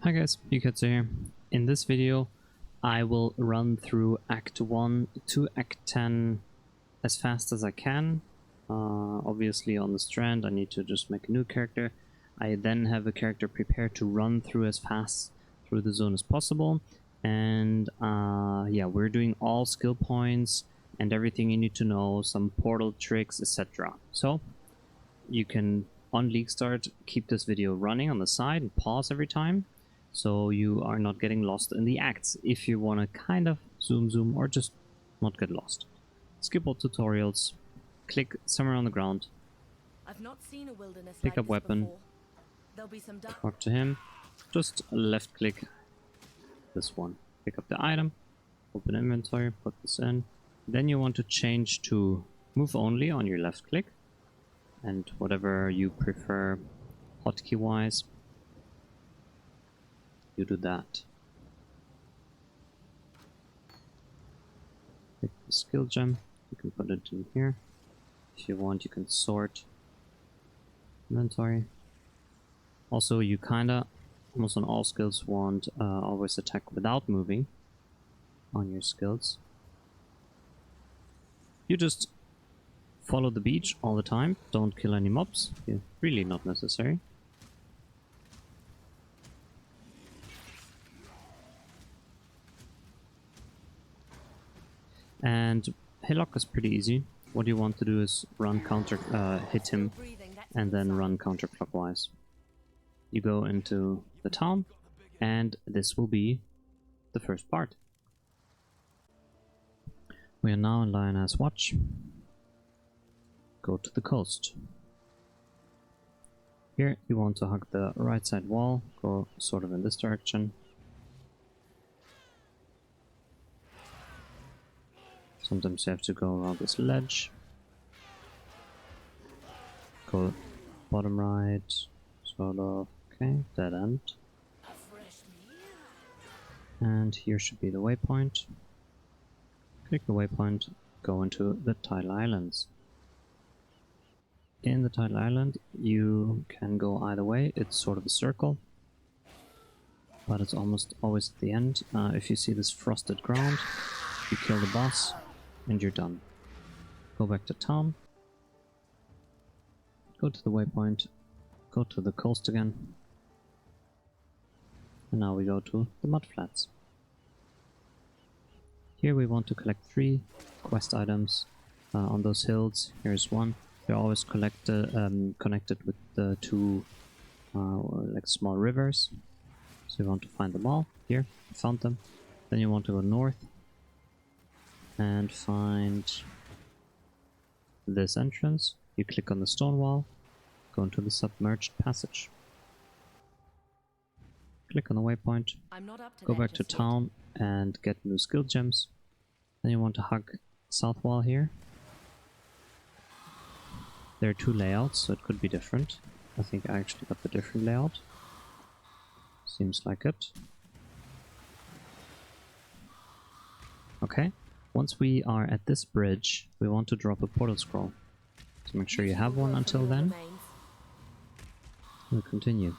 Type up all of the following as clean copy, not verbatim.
Hi guys, Mikatsu here. In this video I will run through Act 1 to Act 10 as fast as I can. Obviously on the Strand I need to just make a new character. I then have a character prepared to run through as fast through the zone as possible. And yeah, we're doing all skill points and everything you need to know, some portal tricks, etc. So you can, on League Start, keep this video running on the side and pause every time, so you are not getting lost in the acts if you want to kind of zoom or just not get lost. Skip all tutorials, click somewhere on the ground, I've not seen a wilderness pick like up this weapon, before. There'll be some talk to him, just left click this one, pick up the item, open inventory, put this in. Then you want to change to move only on your left click, and whatever you prefer hotkey wise, you do that. Pick the skill gem, you can put it in here. If you want, you can sort inventory. Also, you kinda, almost on all skills, want always attack without moving on your skills. You just follow the beach all the time, don't kill any mobs, yeah, really not necessary. And Hillock is pretty easy. What you want to do is run hit him and then run counterclockwise. You go into the town and this will be the first part. We are now in Lioneye's Watch. Go to the coast. Here you want to hug the right side wall, go sort of in this direction. Sometimes you have to go around this ledge. Go bottom right, sort of, okay, dead end. And here should be the waypoint. Click the waypoint, go into the Tidal Islands. In the Tidal Island you can go either way, it's sort of a circle, but it's almost always at the end. If you see this frosted ground, you kill the boss and you're done. Go back to town, go to the waypoint, go to the coast again, and now we go to the mud flats. Here we want to collect 3 quest items on those hills. Here's one. They're always connected with the 2 like small rivers. So you want to find them all. Here, I found them. Then you want to go north and find this entrance. You click on the stone wall, go into the Submerged Passage. Click on the waypoint, go back to town and get new skill gems. Then you want to hug south wall here. There are 2 layouts, so it could be different. I think I actually got the different layout. Seems like it. Okay, once we are at this bridge, we want to drop a portal scroll. So make sure you have one until then. We'll continue.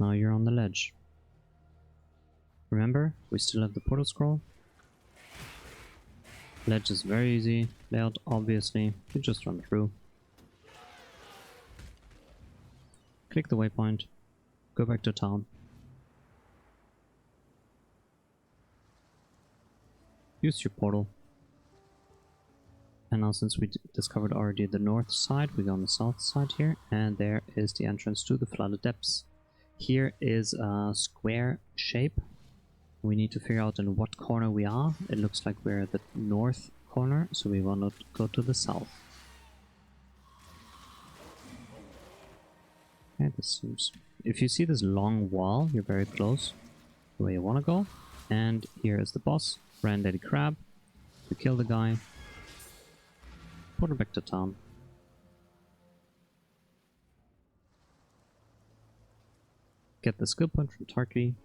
Now you're on the ledge. Remember, we still have the portal scroll. Ledge is very easy. Layout, obviously, you just run through. Click the waypoint, go back to town. Use your portal. And now since we discovered already the north side, we go on the south side here, and there is the entrance to the Flooded Depths. Here is a square shape. We need to figure out in what corner we are. It looks like we're at the north corner, so we want to go to the south. Okay, this seems... If you see this long wall, you're very close to where you want to go. And here is the boss, Granddaddy Crab. We kill the guy. Put her back to town. Get the skill point from Tarky,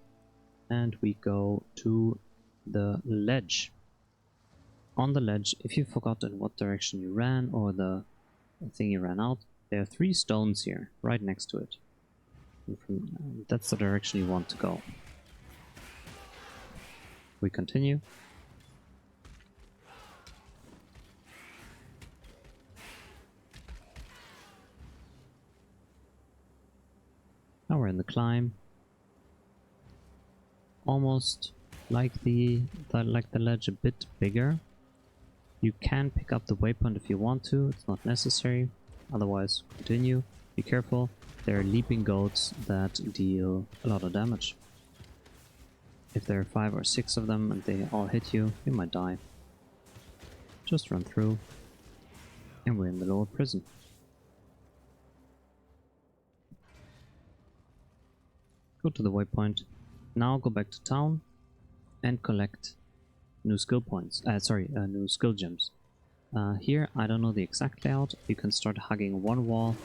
and we go to the ledge. on the ledge, if you've forgotten what direction you ran or the thing you ran out, there are 3 stones here, right next to it. That's the direction you want to go. We continue. Now we're in the climb. Almost like the ledge, a bit bigger. You can pick up the waypoint if you want to, it's not necessary. Otherwise, continue. Be careful, there are leaping goats that deal a lot of damage. If there are 5 or 6 of them and they all hit you, you might die. Just run through, and we're in the lower prison. Go to the waypoint. Now go back to town and collect new skill points. New skill gems. Here, I don't know the exact layout. You can start hugging one wall,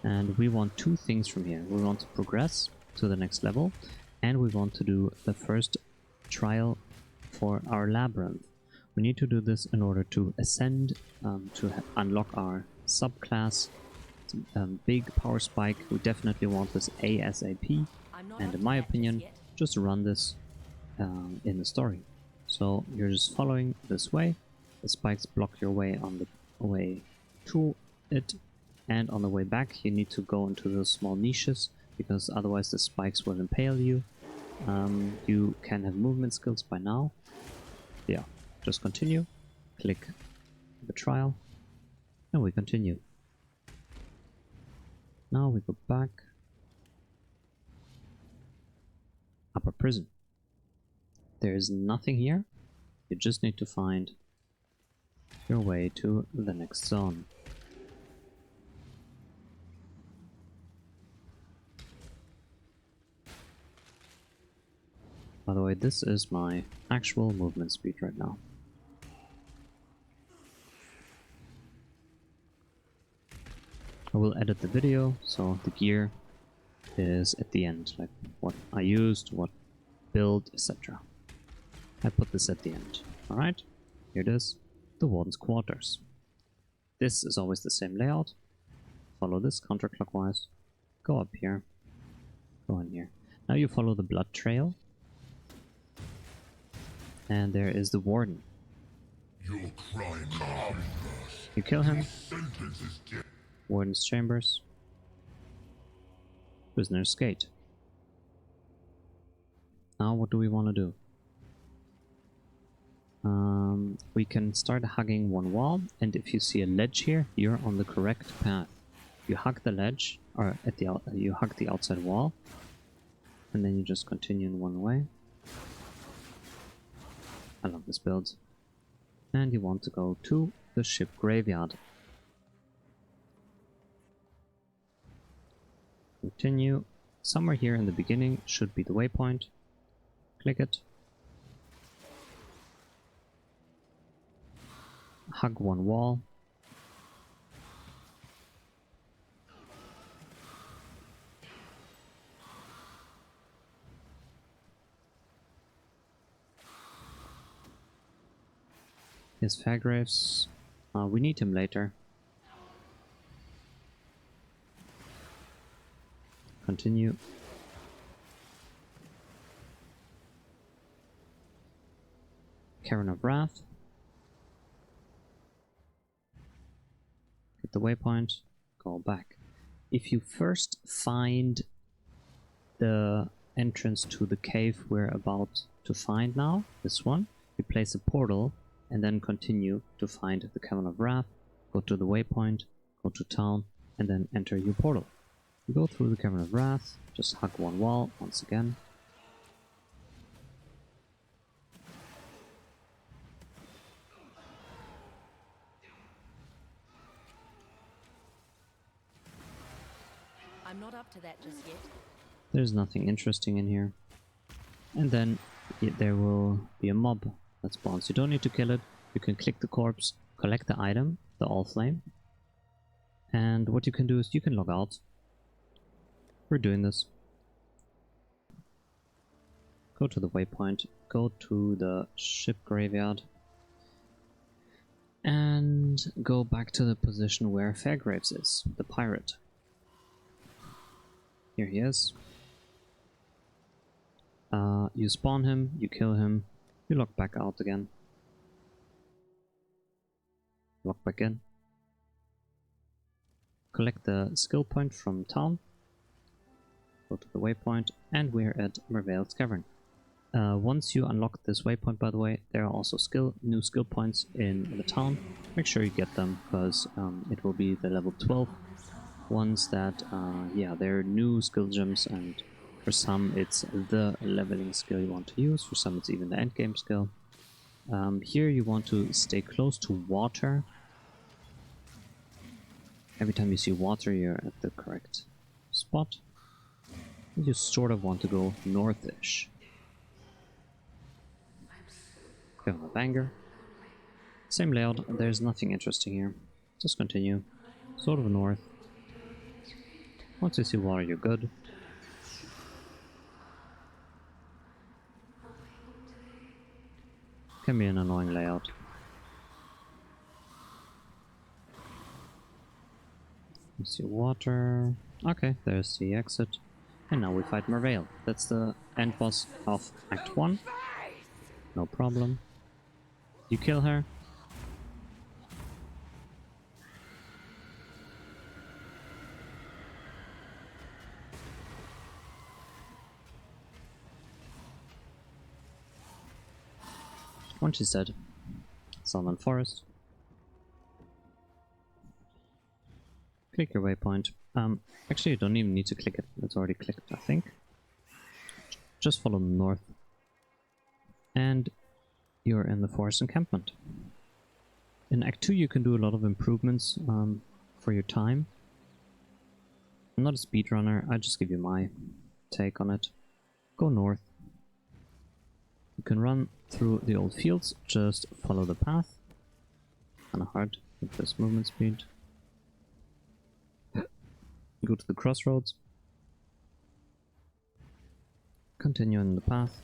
and we want 2 things from here. We want to progress to the next level, and we want to do the first trial for our labyrinth. We need to do this in order to ascend, to unlock our subclass. Big power spike. We definitely want this ASAP, and in my opinion, just run this in the story. So you're just following this way. The spikes block your way on the way to it, and on the way back you need to go into those small niches, because otherwise the spikes will impale you. You can have movement skills by now. Yeah, just continue, click the trial, and we continue. Now we go back. Upper prison. There is nothing here. You just need to find your way to the next zone. By the way, this is my actual movement speed right now. I will edit the video, so the gear is at the end, like what I used, what build, etc. I put this at the end. Alright, here it is, the Warden's Quarters. This is always the same layout. Follow this counterclockwise, go up here, go in here. Now you follow the blood trail, and there is the Warden. Your crime comes. You kill him. Sentence is death. Warden's Chambers. Prisoner's Gate. Now what do we want to do? We can start hugging one wall, and if you see a ledge here, you're on the correct path. You hug the ledge, or you hug the outside wall, and then you just continue in one way. I love this build. And you want to go to the ship graveyard. Continue. Somewhere here in the beginning should be the waypoint. Click it. Hug one wall. Here's Fairgraves. We need him later. Continue. Cairn of Wrath. Get the waypoint. Go back. If you first find the entrance to the cave we're about to find now, this one, you place a portal and then continue to find the Cavern of Wrath, go to the waypoint, go to town, and then enter your portal. You go through the Cavern of Wrath, just hug one wall once again. I'm not up to that just yet. There's nothing interesting in here. And then there will be a mob that spawns. You don't need to kill it. You can click the corpse, collect the item, the All Flame. And what you can do is you can log out. We're doing this. Go to the waypoint, go to the ship graveyard. And go back to the position where Fairgraves is, the pirate. Here he is. You spawn him, you kill him, you log back out again. Log back in. Collect the skill point from town. Go to the waypoint, and we're at Merveil's Cavern. Once you unlock this waypoint, by the way, there are also new skill points in the town. Make sure you get them, because it will be the level 12 ones that, yeah, they're new skill gems, and for some it's the leveling skill you want to use, for some it's even the endgame skill. Here you want to stay close to water. Every time you see water, you're at the correct spot. You sort of want to go northish. Give him a banger. Same layout, there's nothing interesting here. Just continue. Sort of north. Once you see water, you're good. Can be an annoying layout. You see water. Okay, there's the exit. And now we fight Merveil. That's the end boss of Act 1. No problem. You kill her. Once she's dead. Salmon Forest. Click your waypoint. Actually, you don't even need to click it. It's already clicked, I think. Just follow north. And you're in the forest encampment. In Act 2 you can do a lot of improvements for your time. I'm not a speedrunner, I just give you my take on it. Go north. You can run through the old fields, just follow the path. Kinda hard with this movement speed. Go to the crossroads. Continue in the path.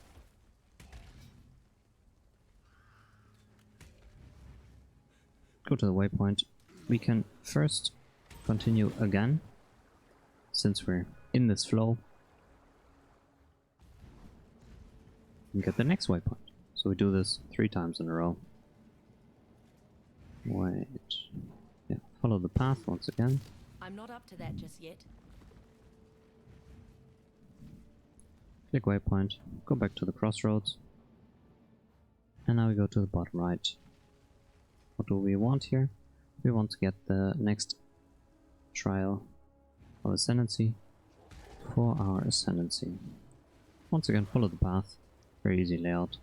Go to the waypoint. We can first continue again, since we're in this flow, and get the next waypoint. So we do this 3 times in a row. Wait. Yeah, follow the path once again. I'm not up to that just yet. Click waypoint, go back to the crossroads, and now we go to the bottom right. What do we want here? We want to get the next trial of Ascendancy for our Ascendancy. Once again, follow the path. Very easy layout.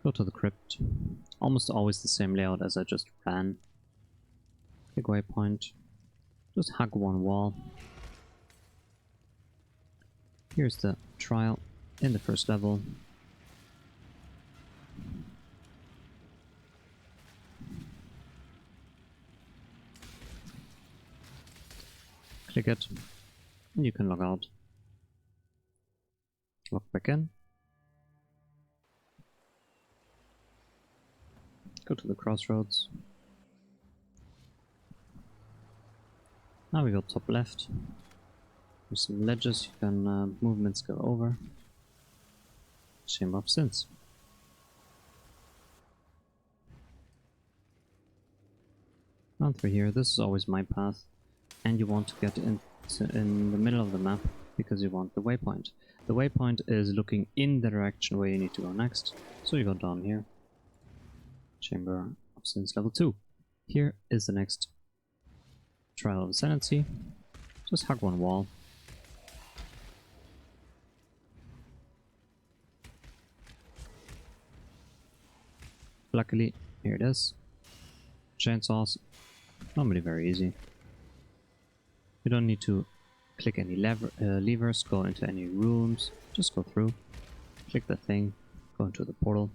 Go to the crypt. Almost always the same layout as I just ran. Click waypoint. Just hug one wall. Here's the trial in the first level. Click it, and you can log out. Log back in. Go to the crossroads. Now we go top left. There's some ledges you can movement skill over. Chamber of Sins. Run through here. This is always my path, and you want to get in the middle of the map because you want the waypoint. The waypoint is looking in the direction where you need to go next, so you go down here. Chamber of Sins level 2. Here is the next trial of Ascendancy. Just hug one wall. Luckily, here it is. Chainsaws. Normally very easy. You don't need to click any levers, go into any rooms. Just go through. Click the thing. Go into the portal.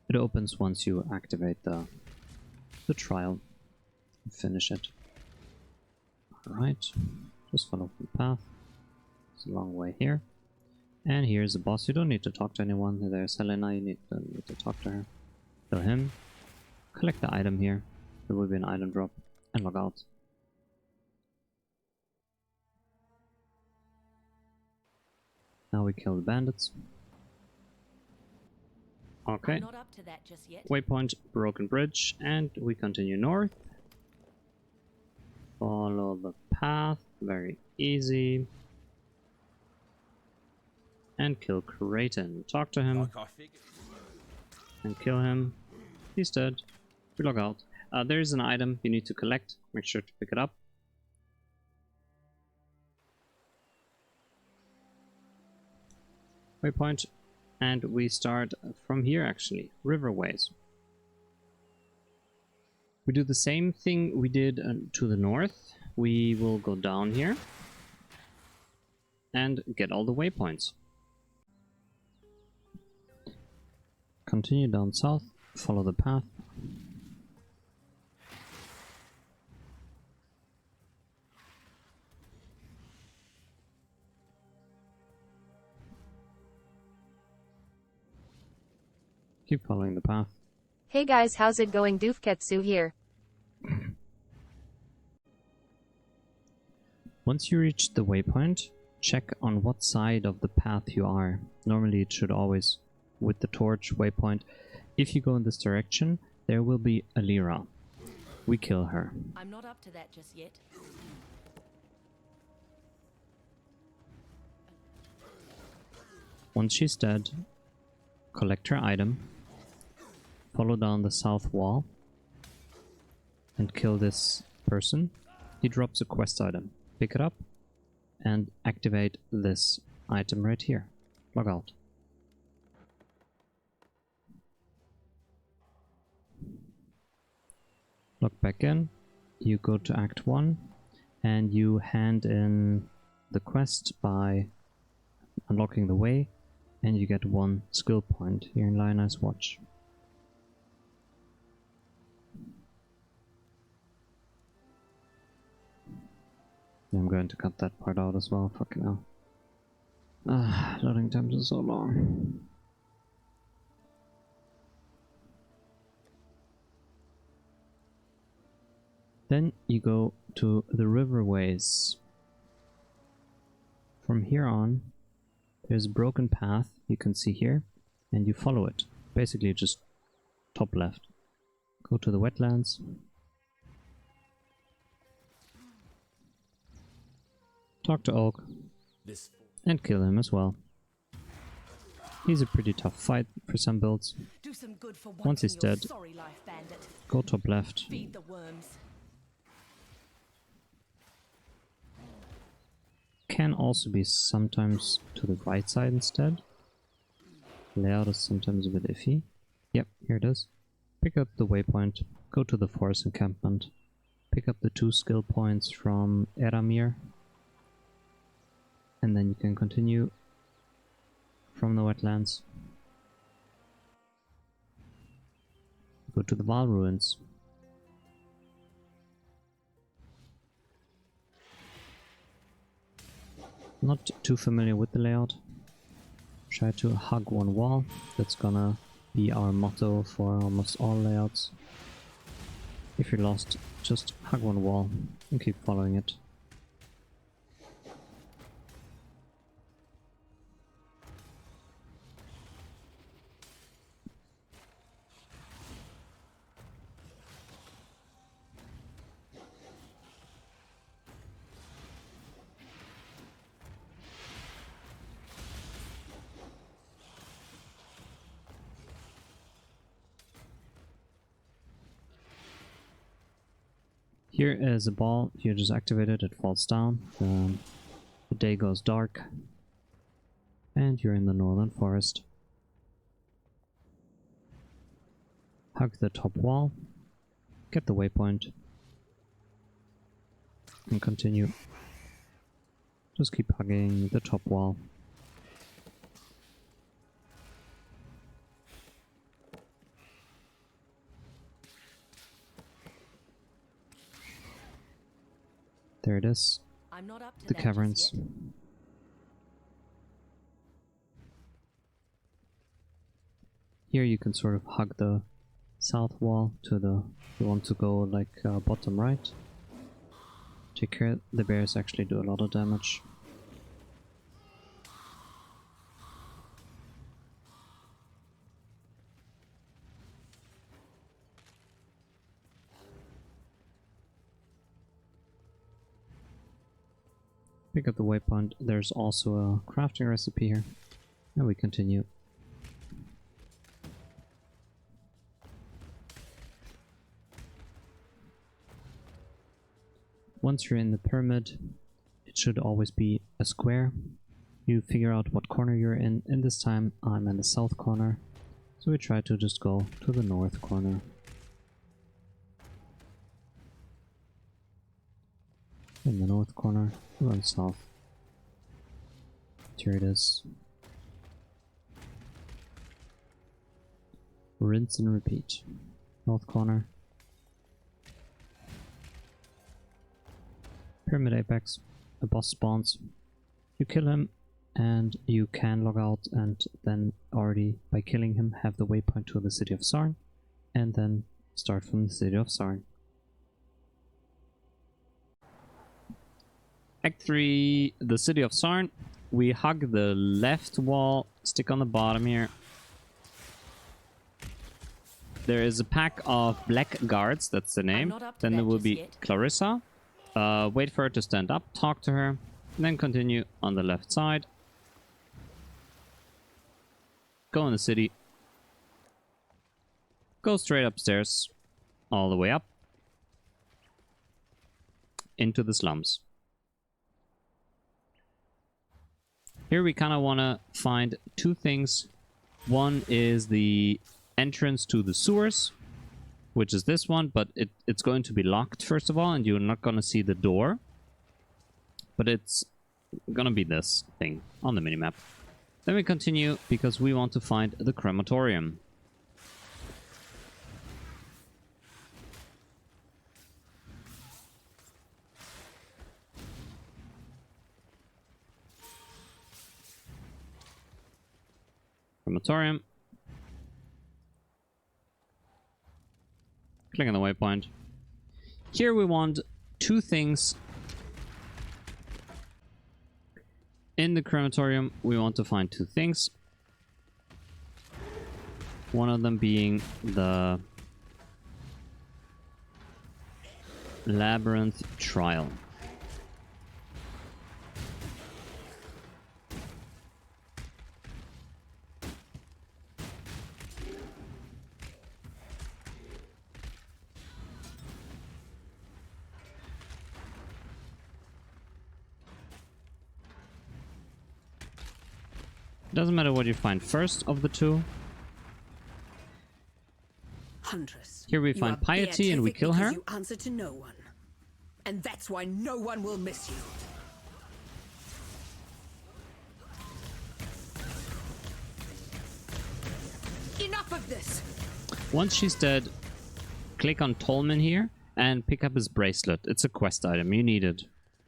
It opens once you activate the trial and finish it. Right, just follow the path. It's a long way here. And here's the boss. You don't need to talk to anyone. There's Helena, you need to talk to her. Kill him. Collect the item here. There will be an item drop. And log out. Now we kill the bandits. Okay. I'm not up to that just yet. Waypoint, broken bridge, and we continue north. Follow the path, very easy. And kill Kraton. Talk to him. And kill him. He's dead. We log out. There's an item you need to collect. Make sure to pick it up. Waypoint. And we start from here actually. Riverways. We do the same thing we did to the north. We will go down here. And get all the waypoints. Continue down south. Follow the path. Keep following the path. Hey guys, how's it going? Doofketsu here. Once you reach the waypoint, check on what side of the path you are. Normally it should always, with the torch waypoint, if you go in this direction, there will be a Lyra. We kill her. I'm not up to that just yet. Once she's dead, collect her item, follow down the south wall, and kill this person. He drops a quest item. Pick it up, and activate this item right here. Log out. Log back in. You go to Act 1, and you hand in the quest by unlocking the way, and you get 1 skill point here in Lioneye's watch. I'm going to cut that part out as well, fucking hell. Loading times are so long. Then you go to the riverways. From here on, there's a broken path you can see here, and you follow it. Basically just top left. Go to the wetlands. Talk to Oak. And kill him as well. He's a pretty tough fight for some builds. Do some good for Once he's dead, sorry life, bandit. go top left. Feed the worms. Can also be sometimes to the right side instead. Layout is sometimes a bit iffy. Yep, here it is. Pick up the waypoint, go to the forest encampment, pick up the 2 skill points from Eramir, and then you can continue from the wetlands. Go to the Val ruins. Not too familiar with the layout. Try to hug 1 wall. That's gonna be our motto for almost all layouts. If you're lost, just hug 1 wall and keep following it. Here is a ball. If you just activate it, it falls down. The day goes dark. And you're in the northern forest. Hug the top wall. Get the waypoint. And continue. Just keep hugging the top wall. There it is. I'm not up to The that caverns. just yet. Here you can sort of hug the south wall to the... You want to go like bottom right. Take care, the bears actually do a lot of damage. Pick up the waypoint. There's also a crafting recipe here. And we continue. Once you're in the pyramid, it should always be a square. You figure out what corner you're in, and this time I'm in the south corner. So we try to just go to the north corner. In the north corner, run south. Here it is. Rinse and repeat. North corner. Pyramid apex. A boss spawns. You kill him and you can log out and then already by killing him have the waypoint to the City of Sarn and then start from the City of Sarn. Act 3, the City of Sarn. We hug the left wall, stick on the bottom here. There is a pack of black guards, that's the name. Then there will be Clarissa. Wait for her to stand up, talk to her, and then continue on the left side. Go in the city. Go straight upstairs, all the way up. Into the slums. Here we kind of want to find two things. One is the entrance to the sewers, which is this one, but it's going to be locked first of all, and you're not going to see the door. But it's going to be this thing on the minimap. Then we continue because we want to find the crematorium. Crematorium. Click on the waypoint. Here we want two things. In the crematorium, we want to find two things. One of them being the Labyrinth Trial. Doesn't matter what you find first of the two. Huntress. Here we find Piety and we kill her. You answer to no one. And that's why no one will miss you. Enough of this! Once she's dead, click on Tolman here and pick up his bracelet. It's a quest item. You need it.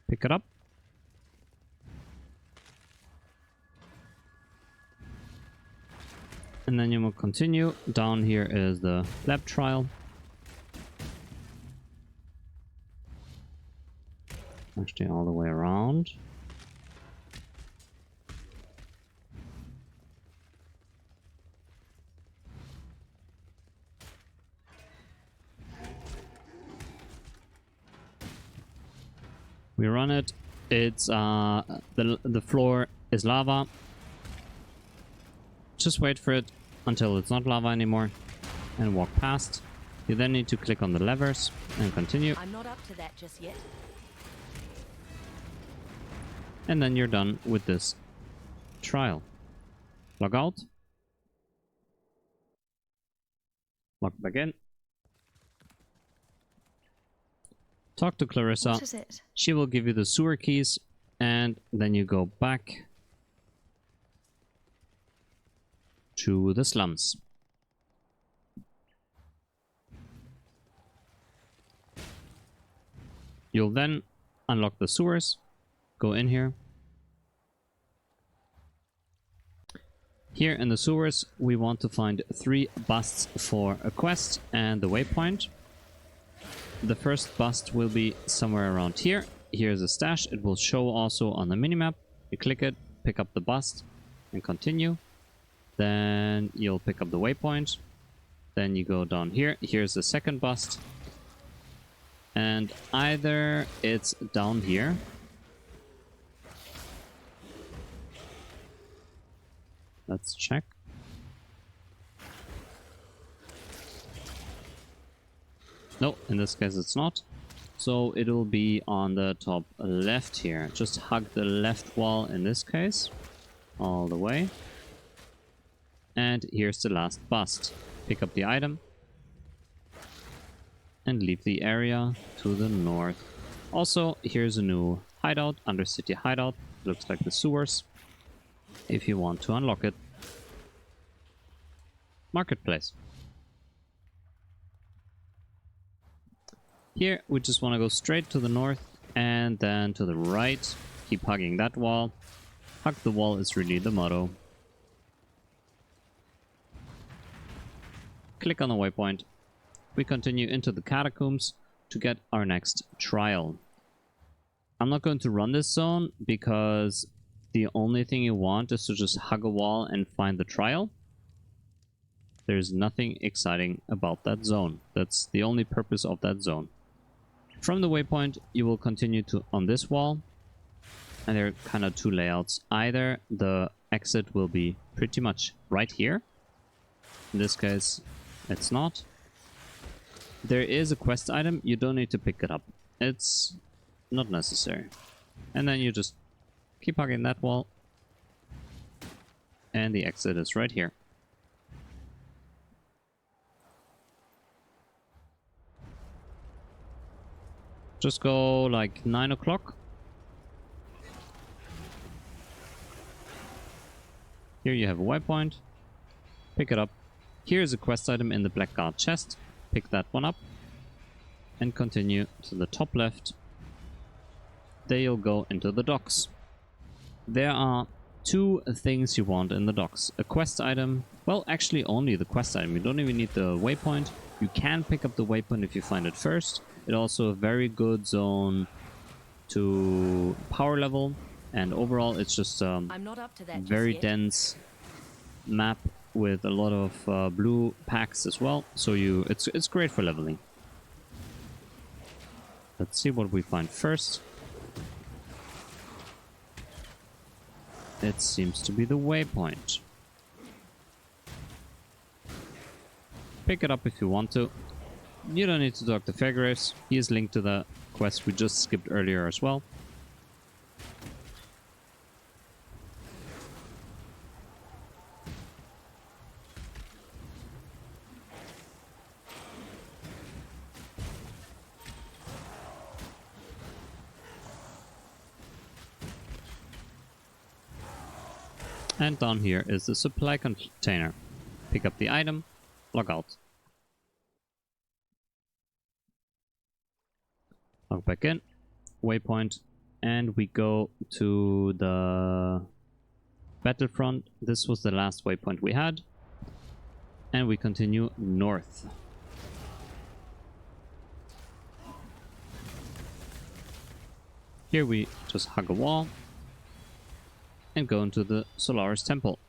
Pick it up. And then you will continue. Down here is the lab trial. Actually, all the way around. We run it. It's the floor is lava. Just wait for it until it's not lava anymore and walk past. You then need to click on the levers and continue. I'm not up to that just yet. And then you're done with this trial. Log out. Log back in. Talk to Clarissa. What is it? She will give you the sewer keys and then you go back to the slums. You'll then unlock the sewers, go in here. Here in the sewers, we want to find 3 busts for a quest and the waypoint. The first bust will be somewhere around here. Here's a stash. It will show also on the minimap. You click it, pick up the bust, and continue. Then you'll pick up the waypoint. Then you go down here. Here's the second bust. And either it's down here. Let's check. No, in this case it's not. So it'll be on the top left here. Just hug the left wall in this case. All the way. And here's the last bust. Pick up the item. And leave the area to the north. Also, here's a new hideout, Undercity hideout. Looks like the sewers. If you want to unlock it. Marketplace. Here, we just want to go straight to the north and then to the right. Keep hugging that wall. Hug the wall is really the motto. Click on the waypoint. We continue into the catacombs to get our next trial. I'm not going to run this zone because the only thing you want is to just hug a wall and find the trial. There's nothing exciting about that zone. That's the only purpose of that zone. From the waypoint, you will continue to on this wall. And there are kind of 2 layouts. Either the exit will be pretty much right here. In this case, it's not. There is a quest item. You don't need to pick it up. It's not necessary. And then you just keep hugging that wall. And the exit is right here. Just go like 9 o'clock. Here you have a waypoint. Pick it up. Here's a quest item in the Blackguard chest. Pick that one up. And continue to the top left. There you'll go into the docks. There are 2 things you want in the docks. A quest item. Well, actually only the quest item. You don't even need the waypoint. You can pick up the waypoint if you find it first. It's also a very good zone to power level. And overall, it's just I'm not up to that very just yet. dense map with a lot of blue packs as well. So it's great for leveling. Let's see what we find first. It seems to be the waypoint. Pick it up if you want to. You don't need to talk to Fairgraves. He is linked to the quest we just skipped earlier as well. And down here is the supply container. Pick up the item, log out. Log back in, waypoint, and we go to the battlefront. This was the last waypoint we had. And we continue north. Here we just hug a wall and go into the Solaris Temple.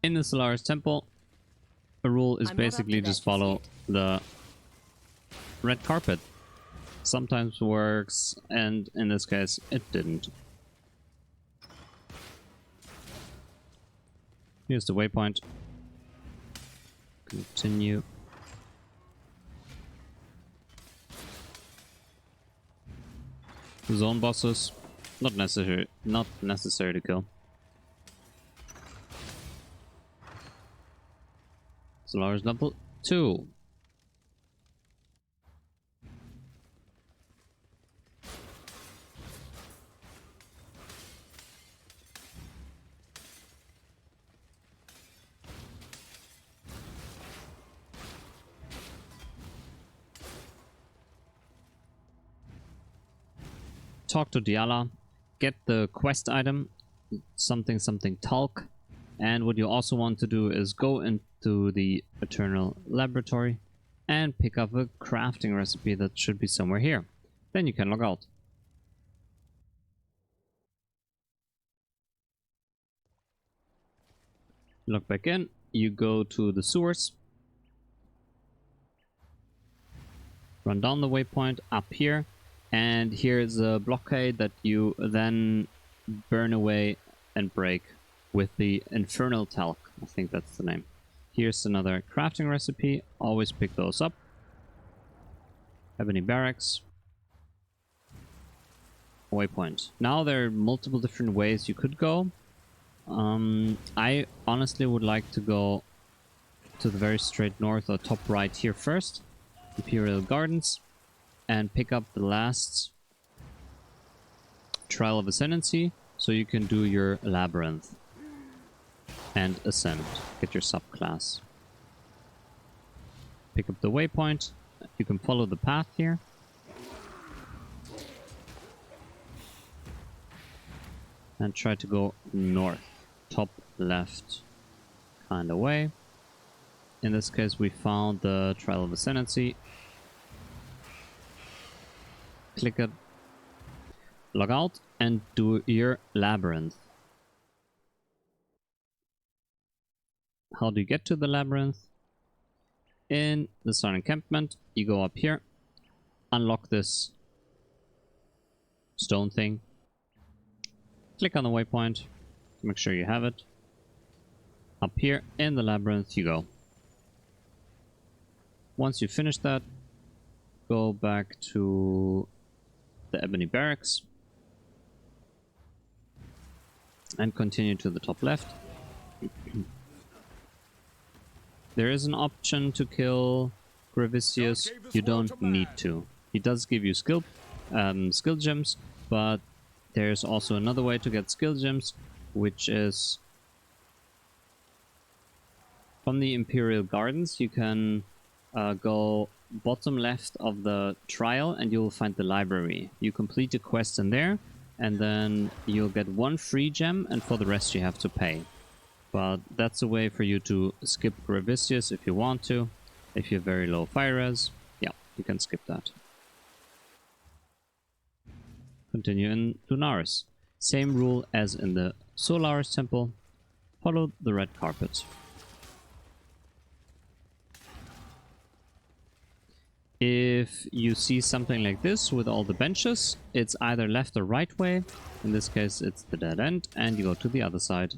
In the Solaris Temple, a rule is I'm not up basically to that just just follow yet. the red carpet. Sometimes works, and in this case, it didn't. Here's the waypoint. Continue. Zone bosses, not necessary to kill. Solaris level 2. talk to Diala, get the quest item, something talc, and what you also want to do is go into the Eternal Laboratory and pick up a crafting recipe that should be somewhere here. Then you can log out. Log back in, you go to the sewers, run down the waypoint up here, and here's a blockade that you then burn away and break with the Infernal Talc. I think that's the name. Here's another crafting recipe, always pick those up. Ebony Barracks. Waypoint. Now there are multiple different ways you could go. I honestly would like to go to the very straight north or top right here first, Imperial Gardens, and pick up the last Trial of Ascendancy, so you can do your Labyrinth and Ascent, get your subclass. Pick up the waypoint, you can follow the path here. And try to go north, top left kind of way. In this case we found the Trial of Ascendancy. Click it, log out, and do your Labyrinth. How do you get to the Labyrinth? In the Sarn Encampment, you go up here, unlock this stone thing. Click on the waypoint to make sure you have it. Up here in the Labyrinth you go. Once you finish that, go back to the Ebony Barracks and continue to the top left. There is an option to kill Gravicius. You don't need to. He does give you skill gems, but there's also another way to get skill gems, which is from the Imperial Gardens. You can go bottom left of the trial and you'll find the library. You complete a quest in there and then you'll get one free gem, and for the rest you have to pay. But that's a way for you to skip Gravicius if you want to. If you have very low fire res, yeah, you can skip that. Continue in Lunaris. Same rule as in the Solaris Temple. Follow the red carpet. If you see something like this with all the benches, it's either left or right way. In this case, it's the dead end, and you go to the other side.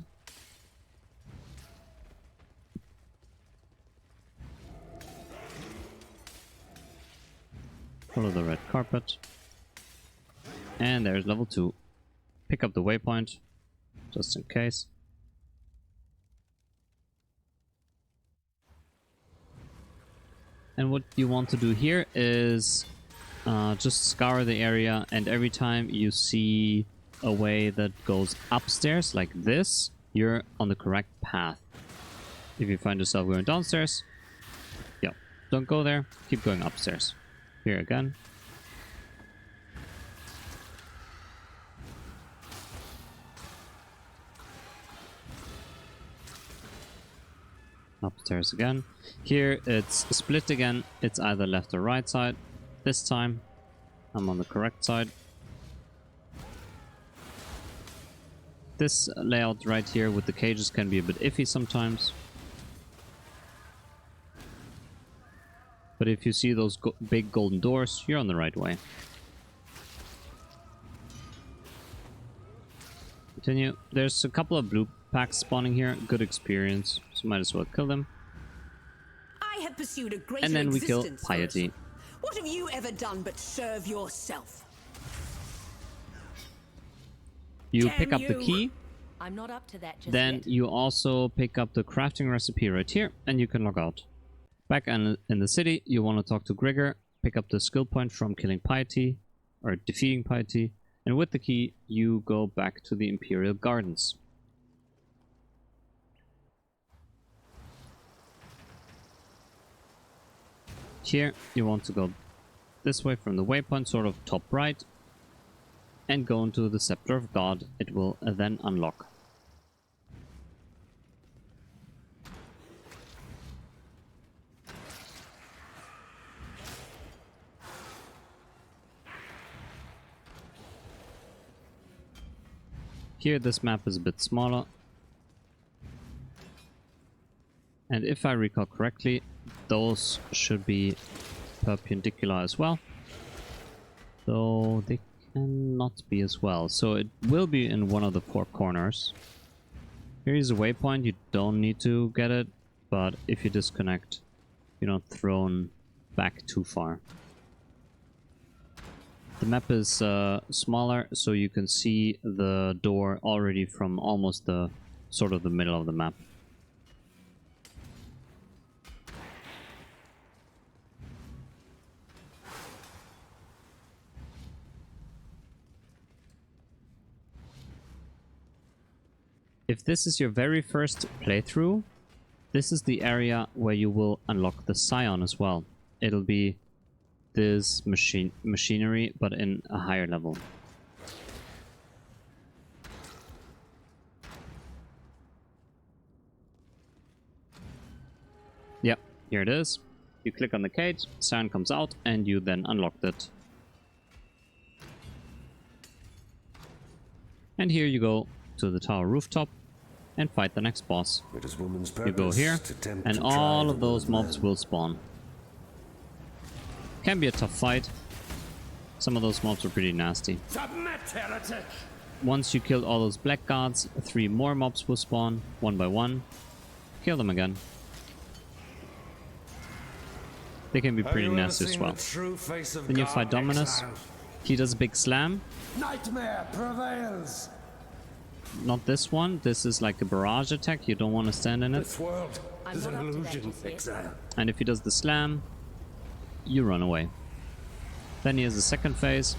Follow the red carpet. And there's level 2. Pick up the waypoint, just in case. And what you want to do here is just scour the area, and every time you see a way that goes upstairs like this, you're on the correct path. If you find yourself going downstairs, yeah, don't go there, keep going upstairs. Here again. Upstairs again. Here it's split again. It's either left or right side. This time I'm on the correct side. This layout right here with the cages can be a bit iffy sometimes. But if you see those big golden doors, you're on the right way. Continue. There's a couple of blue packs spawning here. Good experience, so might as well kill them. I have pursued a greater And then we kill existence, Piety. Ursa. What have you ever done but serve yourself? You Damn pick up the you. key. I'm not up to that just Then yet. you also pick up the crafting recipe right here, and you can log out. Back in the city, you want to talk to Grigor, pick up the skill point from killing Piety, or defeating Piety, and with the key, you go back to the Imperial Gardens. Here, you want to go this way from the waypoint, sort of top right. and go into the Scepter of God. It will then unlock. Here this map is a bit smaller. And if I recall correctly, those should be perpendicular as well. Though they cannot be as well. So it will be in one of the 4 corners. Here is a waypoint. You don't need to get it. But if you disconnect, you're not thrown back too far. The map is smaller, so you can see the door already from almost the sort of the middle of the map. If this is your very first playthrough, this is the area where you will unlock the Scion as well. It'll be this machinery, but in a higher level. Yep, here it is. You click on the cage, Sarn comes out, and you then unlocked it. And here you go to the tower rooftop and fight the next boss. You go here, and all of those mobs will spawn. Can be a tough fight. Some of those mobs are pretty nasty. Submit, heretic! Once you kill all those black guards, 3 more mobs will spawn, one by one. Kill them again. They can be pretty nasty as well. Then you fight Dominus. Exile? He does a big slam. Nightmare prevails! Not this one. This is like a barrage attack. You don't want to stand in it. This world I'm is not an up to that illusion, just yet. Exile. And if he does the slam, you run away. Then he has the second phase.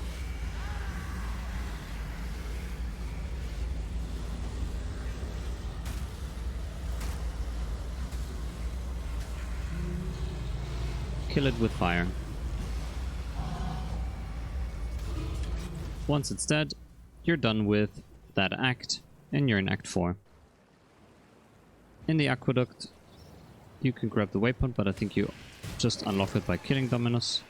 Kill it with fire. Once it's dead, you're done with that act, and you're in Act 4. In the Aqueduct, you can grab the waypoint, but I think you just unlock it by killing Dominus.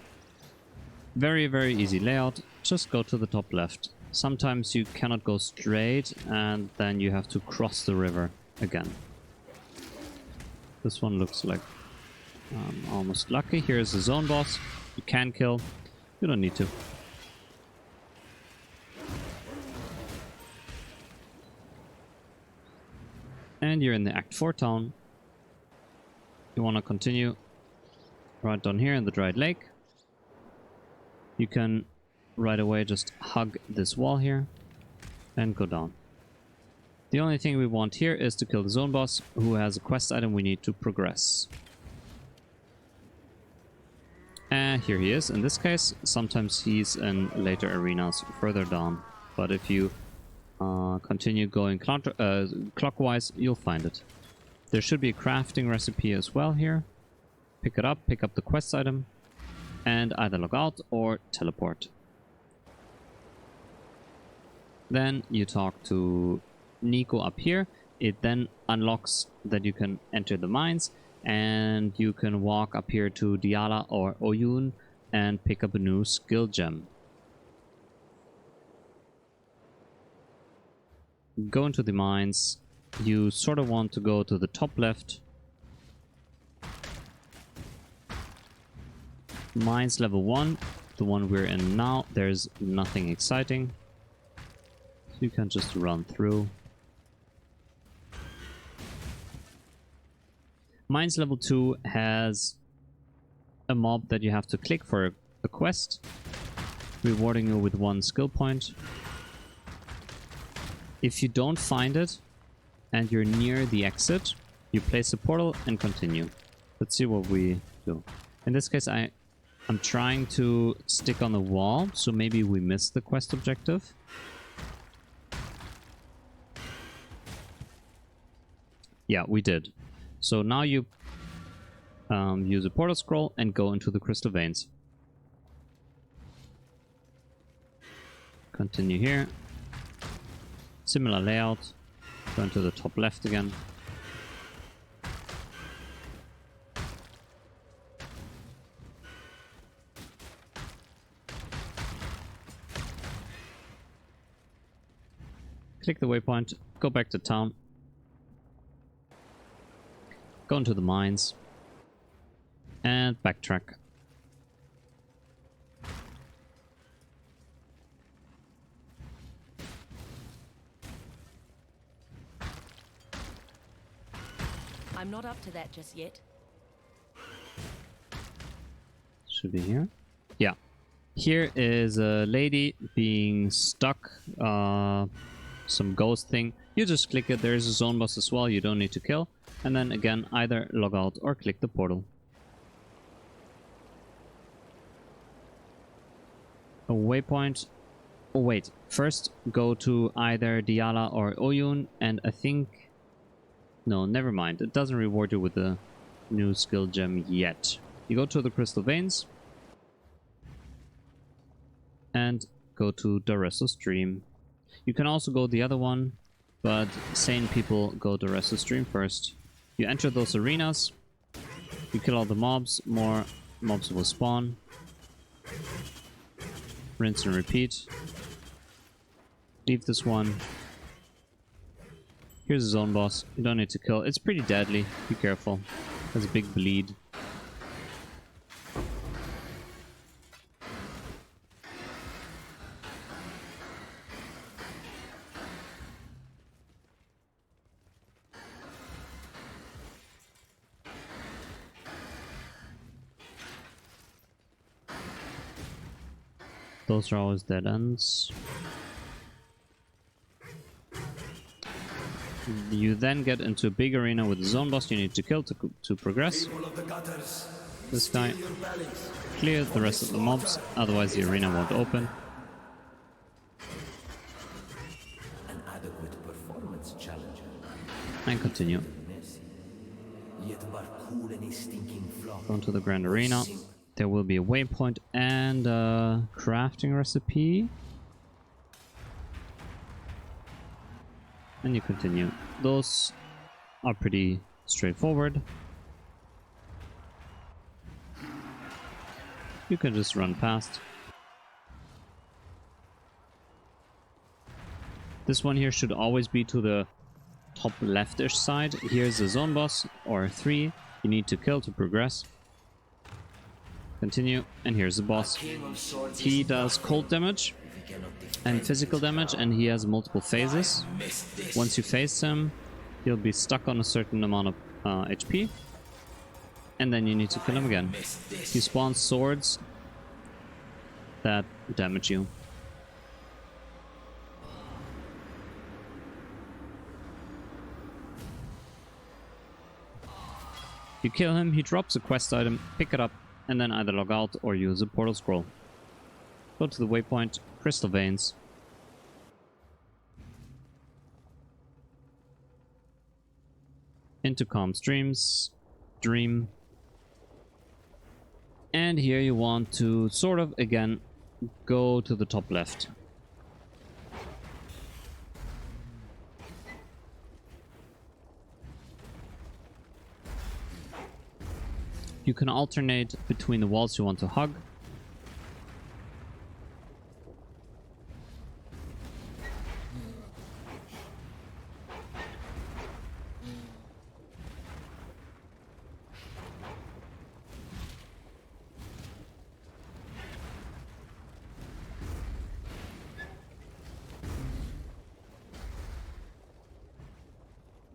Very, very easy layout. Just go to the top left. Sometimes you cannot go straight, and then you have to cross the river again. This one looks like almost lucky. Here's the zone boss. You can kill. You don't need to. And you're in the Act 4 town. You want to continue right down here in the dried lake. You can right away just hug this wall here and go down. The only thing we want here is to kill the zone boss, who has a quest item we need to progress. And here he is in this case. Sometimes he's in later arenas further down, but if you continue going clockwise, you'll find it. There should be a crafting recipe as well here. Pick it up, pick up the quest item, and either log out or teleport. Then you talk to Nico up here. It then unlocks that you can enter the mines, and you can walk up here to Diala or Oyun and pick up a new skill gem. Go into the mines. You sort of want to go to the top left. Mines level 1, the one we're in now, there's nothing exciting. So you can just run through. Mines level 2 has a mob that you have to click for a quest, rewarding you with 1 skill point. If you don't find it and you're near the exit, you place a portal and continue. Let's see what we do. In this case, I'm trying to stick on the wall, so maybe we missed the quest objective. Yeah, we did. So now you use a portal scroll and go into the crystal veins. Continue here. Similar layout. Going to the top left again. Click the waypoint, go back to town. Go into the mines. And backtrack. I'm not up to that just yet. Should be here. Yeah. Here is a lady being stuck. Some ghost thing. You just click it. There is a zone boss as well. You don't need to kill. And then again, either log out or click the portal. A waypoint. Oh wait. First, go to either Diala or Oyun, and I think... No, never mind. It doesn't reward you with the new skill gem yet. You go to the Crystal Veins. And go to Doresso Stream. You can also go the other one, but sane people go Doresso Stream first. You enter those arenas. You kill all the mobs. More mobs will spawn. Rinse and repeat. Leave this one. Here's a zone boss. You don't need to kill. It's pretty deadly. Be careful. Has a big bleed. Those are always dead ends. You then get into a big arena with a zone boss you need to kill to progress. This guy. Clear the rest of the mobs, otherwise the arena won't open. An adequate performance challenger. And continue. Go into the grand arena. There will be a waypoint and a crafting recipe. And you continue. Those are pretty straightforward. You can just run past. This one here should always be to the top leftish side. Here's the zone boss, or 3 you need to kill to progress. Continue, and here's the boss. He does cold damage and physical damage, and he has multiple phases. Once you face him, he'll be stuck on a certain amount of HP, and then you need to kill him again. He spawns swords that damage you. You kill him, he drops a quest item, pick it up, and then either log out or use a portal scroll. Go to the waypoint, Crystal Veins. Into Calm Streams, Dream. And here you want to sort of, again, go to the top left. You can alternate between the walls you want to hug.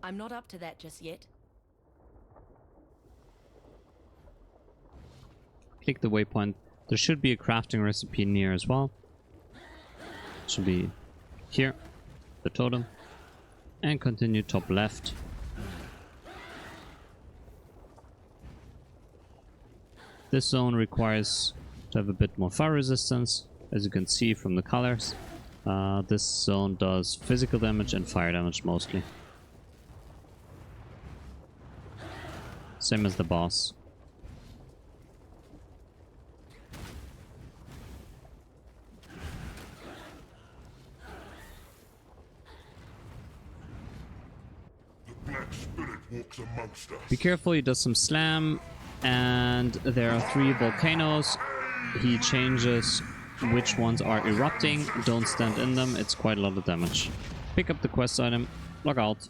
I'm not up to that just yet. Click the waypoint. There should be a crafting recipe near as well. Should be here, the totem, and continue top left. This zone requires to have a bit more fire resistance, as you can see from the colors. This zone does physical damage and fire damage mostly. Same as the boss. walks amongst us. Be careful, he does some slam, and there are 3 volcanoes. He changes which ones are erupting. Don't stand in them, it's quite a lot of damage. Pick up the quest item, log out.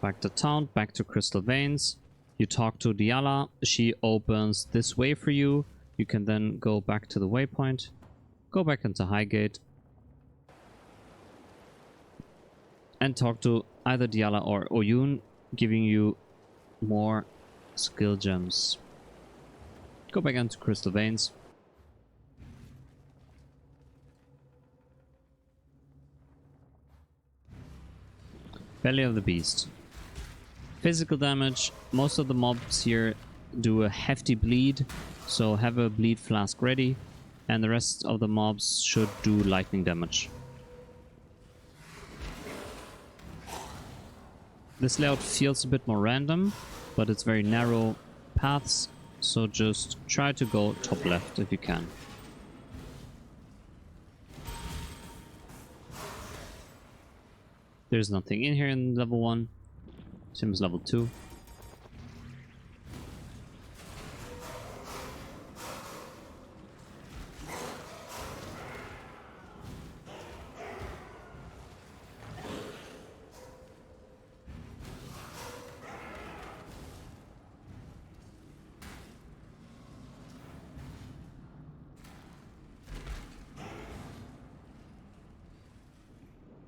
Back to town, back to Crystal Veins. You talk to Diala, she opens this way for you. You can then go back to the waypoint, go back into Highgate, and talk to either Diala or Oyun, giving you more skill gems. Go back into Crystal Veins. Belly of the Beast. Physical damage. Most of the mobs here do a hefty bleed, so have a bleed flask ready, and the rest of the mobs should do lightning damage. This layout feels a bit more random, but it's very narrow paths, so just try to go top left if you can. There's nothing in here in level 1. Same as level 2.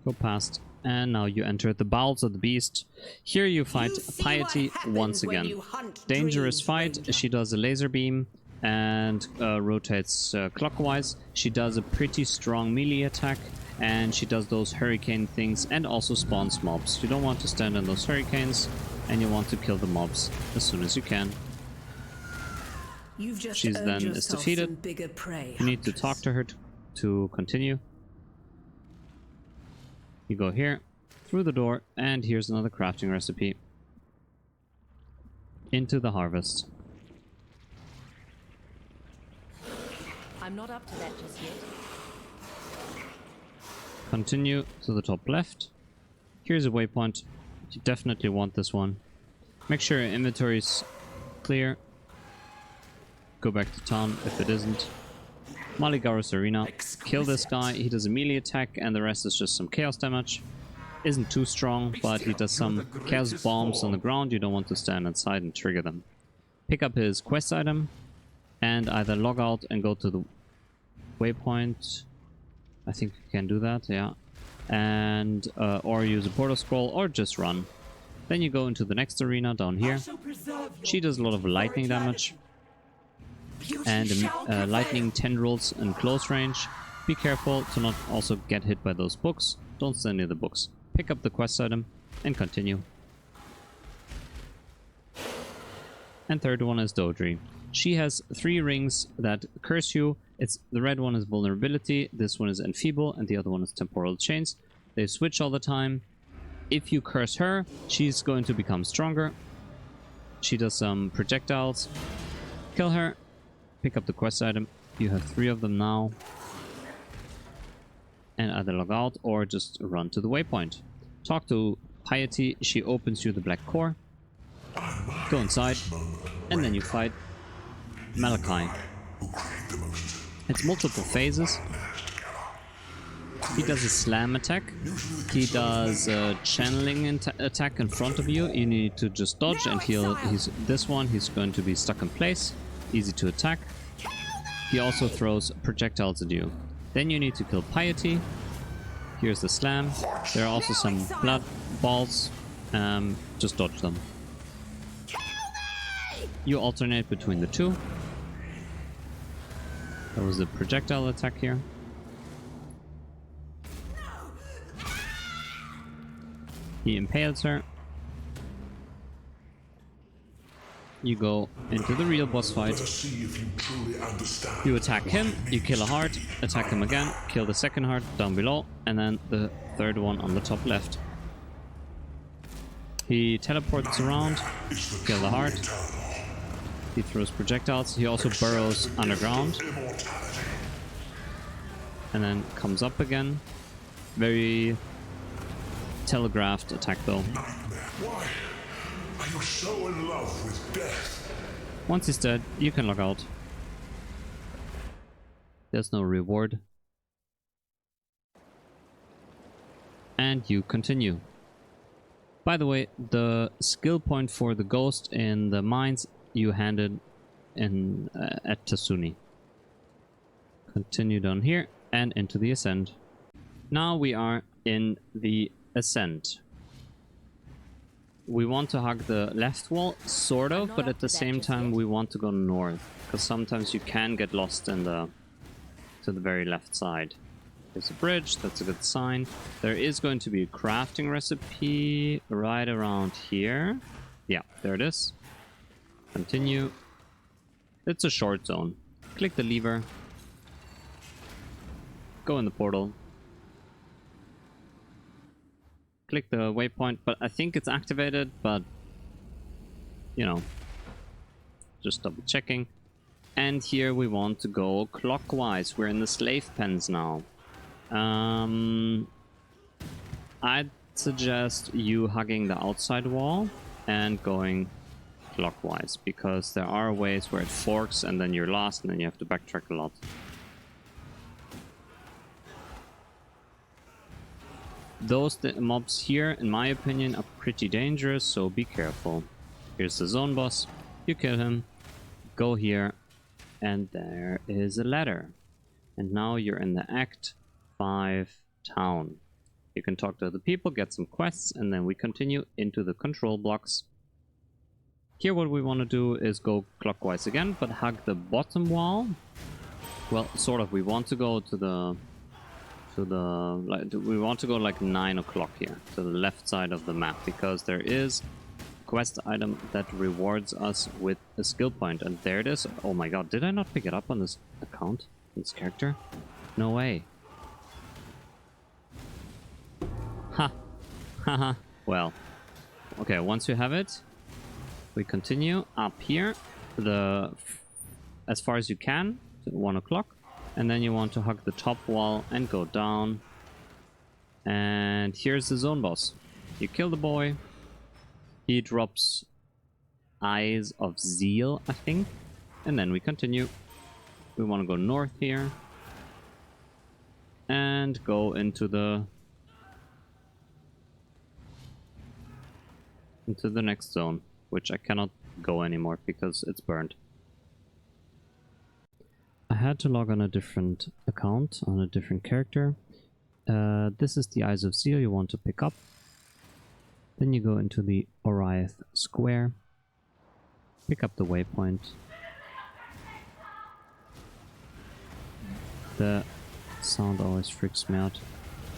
Go past. And now you enter the bowels of the beast. Here you fight Piety once again. Dangerous fight. She does a laser beam and rotates clockwise. She does a pretty strong melee attack, and she does those hurricane things and also spawns mobs. You don't want to stand on those hurricanes, and you want to kill the mobs as soon as you can. She's then is defeated. You need to talk to her to continue. You go here, through the door, and here's another crafting recipe. Into the harvest. I'm not up to that just yet. Continue to the top left. Here's a waypoint. You definitely want this one. Make sure your inventory is clear. Go back to town if it isn't. Maligaros Arena. Kill this guy. He does a melee attack, and the rest is just some chaos damage. Isn't too strong, but he does some chaos bombs on the ground. You don't want to stand inside and trigger them. Pick up his quest item, and either log out and go to the waypoint. I think you can do that, yeah. And or use a portal scroll, or just run. Then you go into the next arena down here. She does a lot of lightning damage. And lightning tendrils in close range. Be careful to not also get hit by those books. Don't stand near the books. Pick up the quest item and continue. And third one is Dodri. She has 3 rings that curse you. The red one is vulnerability, this one is enfeeble, and the other one is temporal chains. They switch all the time. If you curse her, she's going to become stronger. She does some projectiles. Kill her. Pick up the quest item. You have 3 of them now. And either log out or just run to the waypoint. Talk to Piety. She opens you the black core. Go inside. And then you fight Malachi. It's multiple phases. He does a slam attack. He does a channeling attack in front of you. You need to just dodge and heal. This one, he's going to be stuck in place. Easy to attack. He also throws projectiles at you. Then you need to kill Piety. Here's the slam. There are also some blood balls. Just dodge them. You alternate between the 2. There was a projectile attack here. He impales her. You go into the real boss fight. You attack him, you kill a heart, attack him again, kill the second heart down below, and then the third one on the top left. He teleports around, kill the heart. He throws projectiles. He also burrows underground. And then comes up again. Very telegraphed attack though. Nightmare. Why are you so in love with death? Once he's dead, you can log out. There's no reward. And you continue. By the way, the skill point for the ghost in the mines you handed in at Tasuni. Continue down here and into the Ascent. Now we are in the Ascent. We want to hug the left wall, sort of, but at the same time we want to go north, because sometimes you can get lost in the to the very left side. There's a bridge, that's a good sign. There is going to be a crafting recipe right around here. Yeah, there it is. Continue. It's a short zone. Click the lever. Go in the portal. Click the waypoint, but I think it's activated, but you know, just double checking. And here we want to go clockwise. We're in the slave pens now. I'd suggest you hugging the outside wall and going clockwise, because there are ways where it forks and then you're lost and then you have to backtrack a lot. Those mobs here, in my opinion, are pretty dangerous, so be careful. Here's the zone boss. You kill him, go here, and there is a ladder. And now you're in the Act 5 town. You can talk to other people, get some quests, and then we continue into the control blocks. Here what we want to do is go clockwise again, but hug the bottom wall. Well, sort of. We want to go to the we want to go like 9 o'clock here, to the left side of the map, because there is a quest item that rewards us with a skill point, and there it is. Oh my god, did I not pick it up on this account, this character? No way. Ha! Haha. Well, okay, once you have it, we continue up here as far as you can to 1 o'clock. And then you want to hug the top wall and go down. And here's the zone boss. You kill the boy. He drops Eyes of Zeal, I think. And then we continue. We want to go north here. And go into the next zone, which I cannot go anymore because it's burned. I had to log on a different account, on a different character. This is the Eyes of Zeal you want to pick up. Then you go into the Oriath Square. Pick up the waypoint. The sound always freaks me out.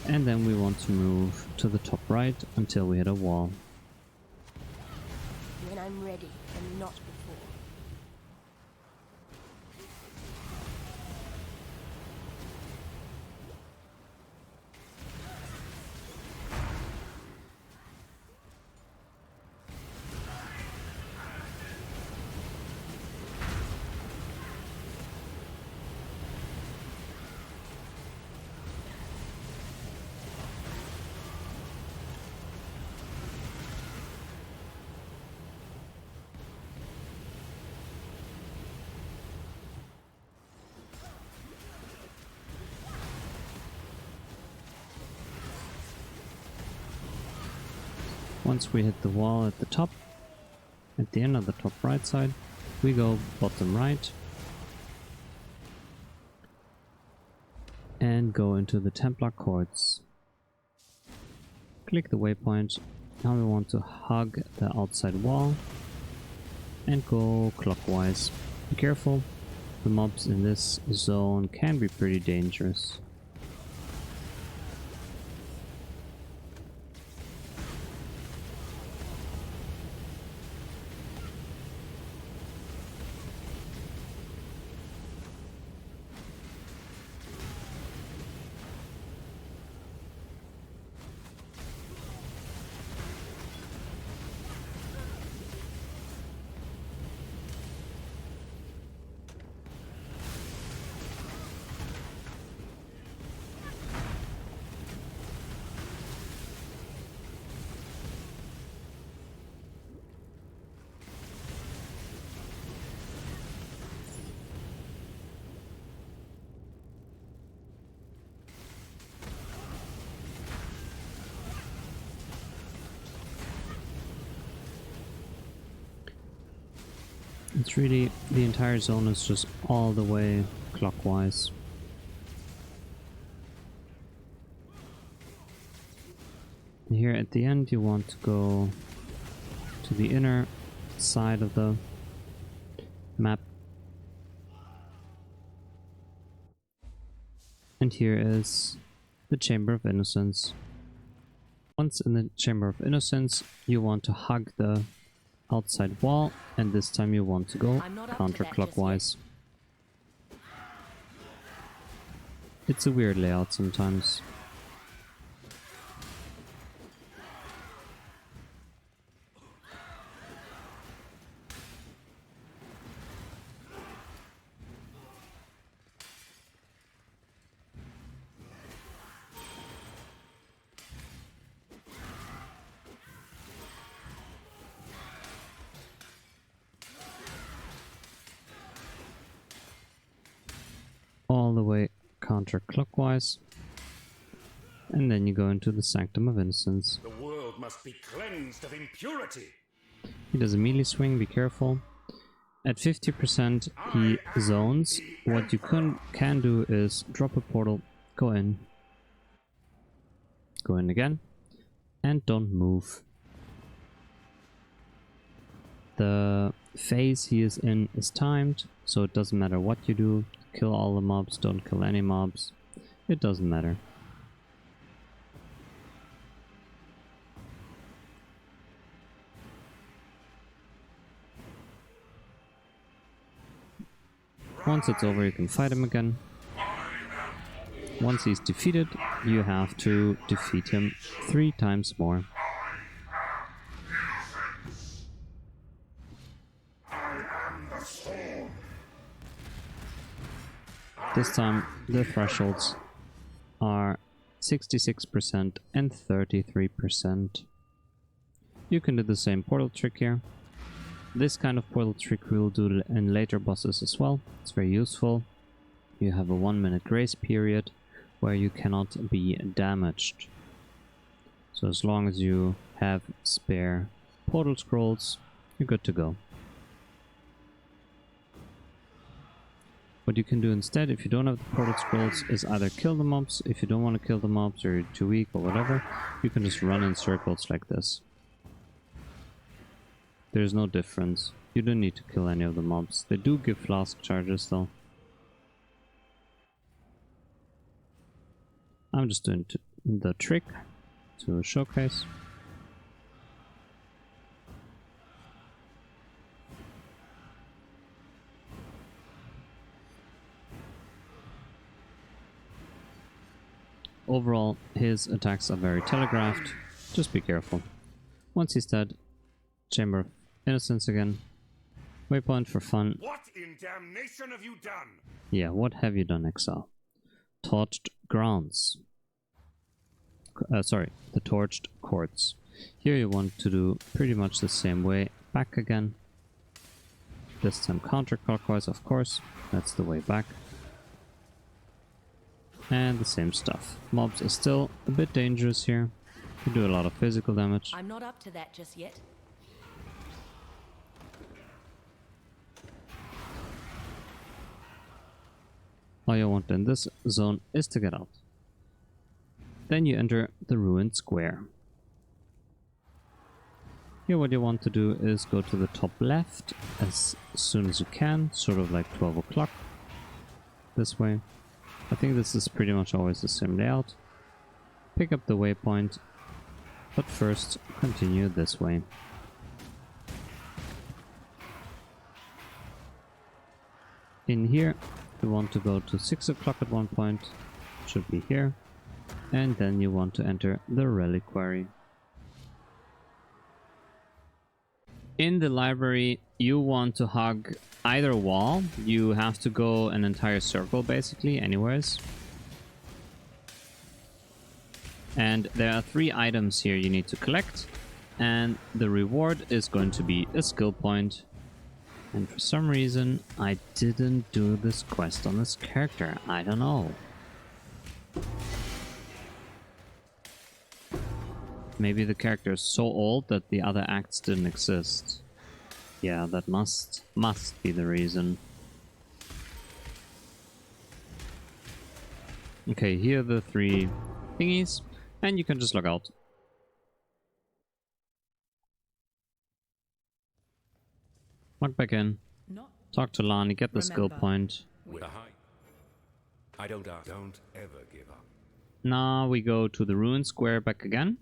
And then we want to move to the top right until we hit a wall. When I'm ready and not before. Once we hit the wall at the top, at the end of the top right side, we go bottom right and go into the Templar Courts. Click the waypoint. Now we want to hug the outside wall and go clockwise. Be careful, the mobs in this zone can be pretty dangerous. It's really, the entire zone is just all the way clockwise. And here at the end you want to go to the inner side of the map. And here is the Chamber of Innocence. Once in the Chamber of Innocence, you want to hug the outside wall, and this time you want to go counterclockwise. It's a weird layout sometimes. All the way counterclockwise, and then you go into the Sanctum of Innocence. The world must be cleansed of impurity. He does a melee swing, be careful. At 50% he zones. What you can do is drop a portal, go in again, and don't move. The phase he is in is timed, so it doesn't matter what you do. Kill all the mobs, don't kill any mobs. It doesn't matter. Once it's over, you can fight him again. Once he's defeated, you have to defeat him 3 times more. This time the thresholds are 66% and 33%. You can do the same portal trick here. This kind of portal trick we will do in later bosses as well. It's very useful. You have a 1-minute grace period where you cannot be damaged. So as long as you have spare portal scrolls, you're good to go. What you can do instead, if you don't have the portal scrolls, is either kill the mobs. If you don't want to kill the mobs or you're too weak or whatever, you can just run in circles like this. There's no difference. You don't need to kill any of the mobs. They do give flask charges though. I'm just doing the trick to showcase. Overall, his attacks are very telegraphed. Just be careful. Once he's dead, Chamber of Innocence again. Waypoint for fun. What in damnation have you done? Yeah, what have you done, Exile? Torched Grounds. Sorry, the Torched Courts. Here you want to do pretty much the same way. Back again. This time counterclockwise, of course. That's the way back. And the same stuff. Mobs are still a bit dangerous here. You do a lot of physical damage. I'm not up to that just yet. All you want in this zone is to get out. Then you enter the ruined square. Here what you want to do is go to the top left as soon as you can, sort of like 12 o'clock. This way. I think this is pretty much always the same layout. Pick up the waypoint, but first continue this way. In here, you want to go to 6 o'clock at one point, should be here, and then you want to enter the reliquary. In the library, you want to hug either wall. You have to go an entire circle, basically, anyways. And there are 3 items here you need to collect, and the reward is going to be a skill point. And for some reason, I didn't do this quest on this character. I don't know. Maybe the character is so old that the other acts didn't exist. Yeah, that must be the reason. Okay, here are the 3 thingies, and you can just log out. Log back in. Not Talk to Lani, get the skill Remember. point. With a high. I don't ask. Don't ever give up. Now we go to the ruin square back again.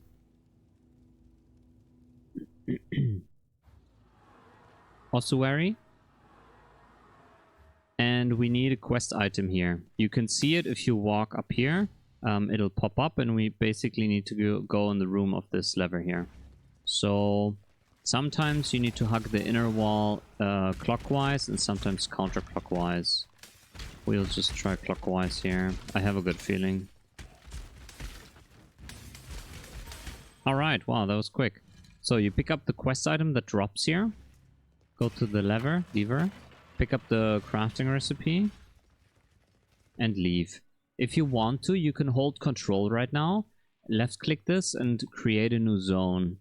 Ossuary. And we need a quest item here. You can see it if you walk up here. It'll pop up and we basically need to go in the room of this lever here. So sometimes you need to hug the inner wall clockwise and sometimes counterclockwise. We'll just try clockwise here. I have a good feeling. Alright, wow, that was quick. So you pick up the quest item that drops here. Go to the lever. Pick up the crafting recipe. And leave. If you want to, you can hold control right now. Left click this and create a new zone.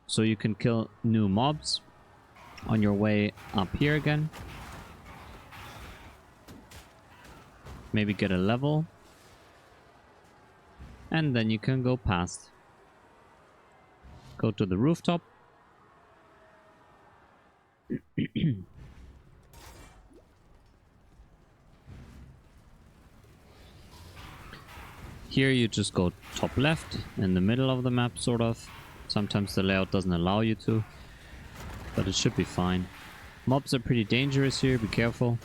So you can kill new mobs on your way up here again. Maybe get a level. And then you can go past. Go to the rooftop. Here you just go top left, in the middle of the map, sort of. Sometimes the layout doesn't allow you to, but it should be fine. Mobs are pretty dangerous here, be careful.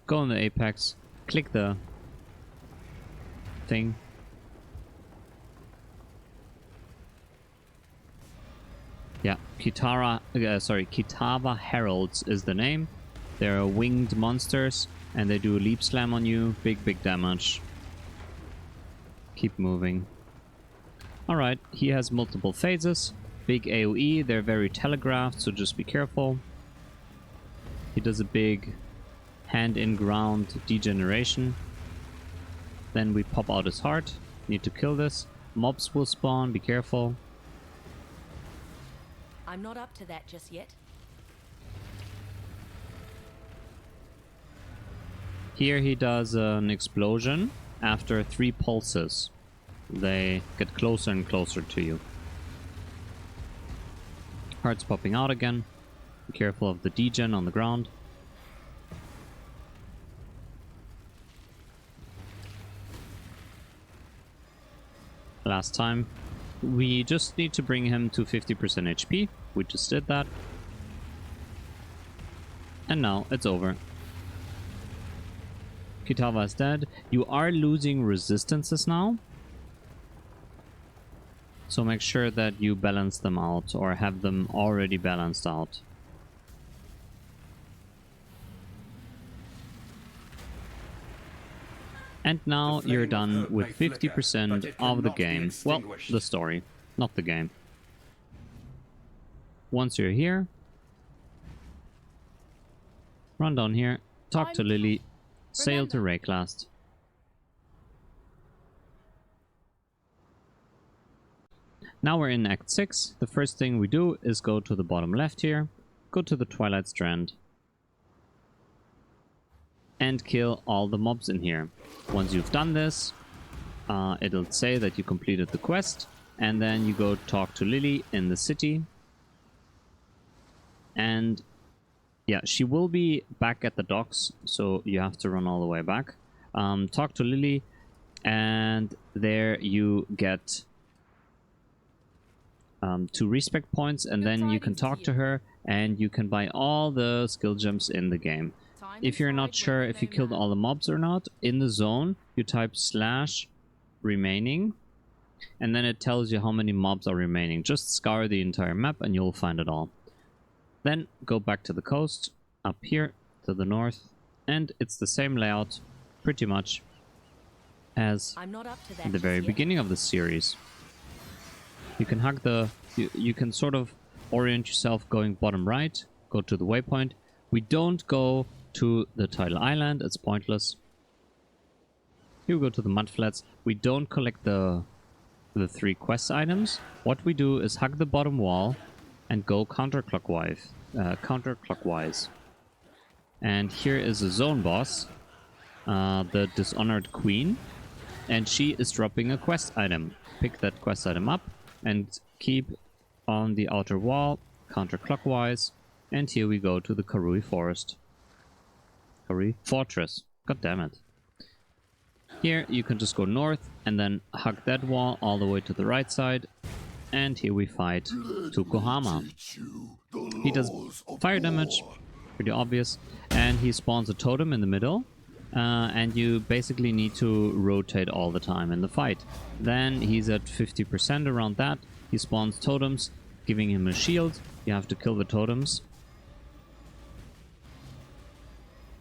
Go on the apex, click the thing. Yeah, Kitava Heralds is the name. They're winged monsters and they do a leap slam on you. Big damage. Keep moving. Alright, he has multiple phases. Big AoE, they're very telegraphed, so just be careful. He does a big hand in ground degeneration. Then we pop out his heart. Need to kill this. Mobs will spawn, be careful. I'm not up to that just yet. Here he does an explosion after 3 pulses. They get closer and closer to you. Hearts popping out again. Be careful of the degen on the ground. Last time. We just need to bring him to 50% HP. We just did that. And now it's over. Kitava is dead. You are losing resistances now. So make sure that you balance them out or have them already balanced out. And now you're done with 50% of the game. Well, the story, not the game. Once you're here, run down here, talk to Lily, sail to Wraeclast. Now we're in Act 6. The first thing we do is go to the bottom left here, go to the Twilight Strand, and kill all the mobs in here. Once you've done this, it'll say that you completed the quest, and then you go talk to Lily in the city. And yeah, she will be back at the docks, so you have to run all the way back. Talk to Lily, and there you get 2 respect points, and then you can talk to her, and you can buy all the skill gems in the game. If you're not sure if you killed all the mobs or not, in the zone, you type /remaining, and then it tells you how many mobs are remaining. Just scour the entire map and you'll find it all. Then go back to the coast, up here to the north, and it's the same layout, pretty much, as the very beginning of the series. You can hug the... You can sort of orient yourself going bottom right, go to the waypoint. We don't go to the Tidal Island, it's pointless. Here we go to the mudflats. We don't collect the 3 quest items. What we do is hug the bottom wall and go counterclockwise. And here is a zone boss, the Dishonored Queen, and she is dropping a quest item. Pick that quest item up and keep on the outer wall counterclockwise. And here we go to the Karui Forest. Karui Fortress. God damn it. Here you can just go north and then hug that wall all the way to the right side. And here we fight Tukohama. He does fire damage, pretty obvious. And he spawns a totem in the middle. And you basically need to rotate all the time in the fight. Then he's at 50% around that. He spawns totems, giving him a shield. You have to kill the totems.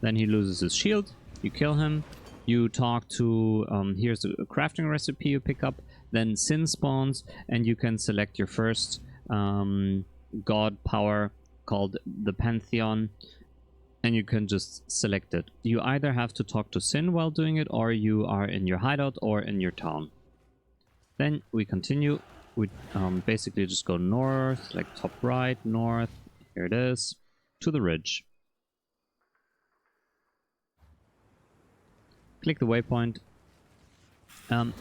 Then he loses his shield. You kill him. You talk to, here's a crafting recipe you pick up, then Sin spawns, and you can select your first god power called the Pantheon, and you can just select it. You either have to talk to Sin while doing it, or you are in your hideout or in your town. Then we continue. We basically just go north, like top right, north, here it is, to the ridge. Click the waypoint.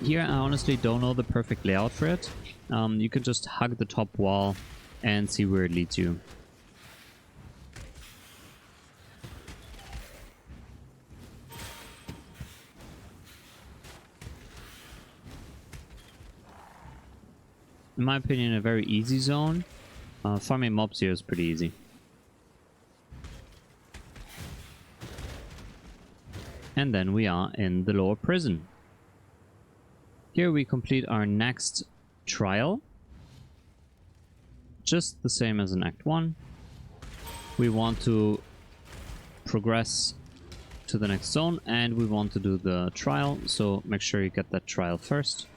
Here I honestly don't know the perfect layout for it. You can just hug the top wall and see where it leads you. In my opinion, a very easy zone. Farming mobs here is pretty easy. And then we are in the lower prison. Here we complete our next trial. Just the same as in Act 1. We want to progress to the next zone and we want to do the trial, so make sure you get that trial first.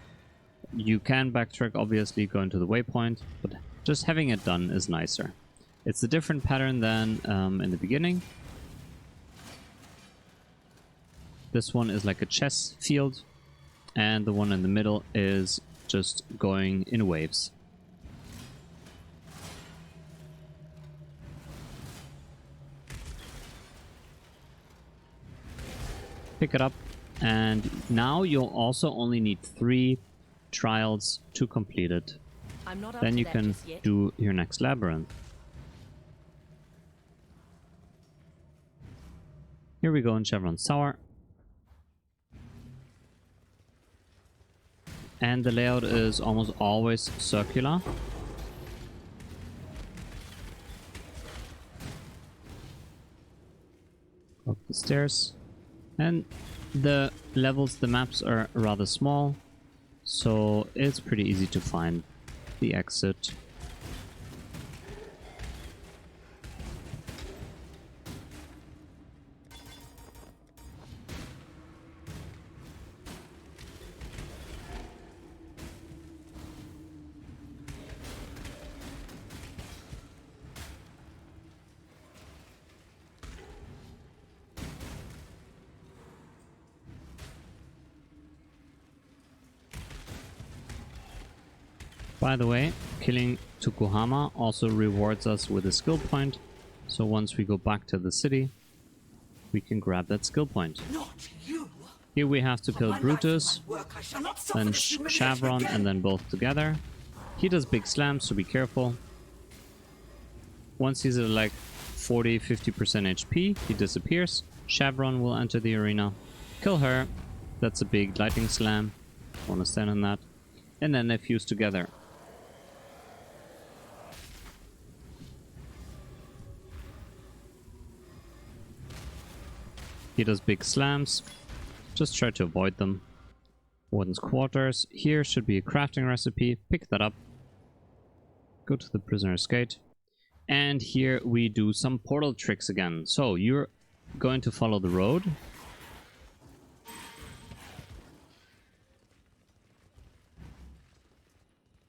You can backtrack, obviously, going to the waypoint, but just having it done is nicer. It's a different pattern than in the beginning. This one is like a chess field, and the one in the middle is just going in waves. Pick it up, and now you'll also only need 3 trials to complete it. I'm not up Then to you that can just yet. do your next labyrinth. Here we go in Chevron Tower. And the layout is almost always circular. Up the stairs. And the levels, the maps are rather small, so it's pretty easy to find the exit. By the way, killing Tukohama also rewards us with a skill point, so once we go back to the city, we can grab that skill point. Not you. Here we have to kill My life Brutus, and my work, I shall not suffer then this humiliation Chevron, again. and then both together. He does big slams, so be careful. Once he's at like 40-50% HP, he disappears. Chevron will enter the arena. Kill her. That's a big lightning slam. Want to stand on that. And then they fuse together. He does big slams. Just try to avoid them. Warden's quarters. Here should be a crafting recipe. Pick that up. Go to the prisoner's gate. And here we do some portal tricks again. So you're going to follow the road.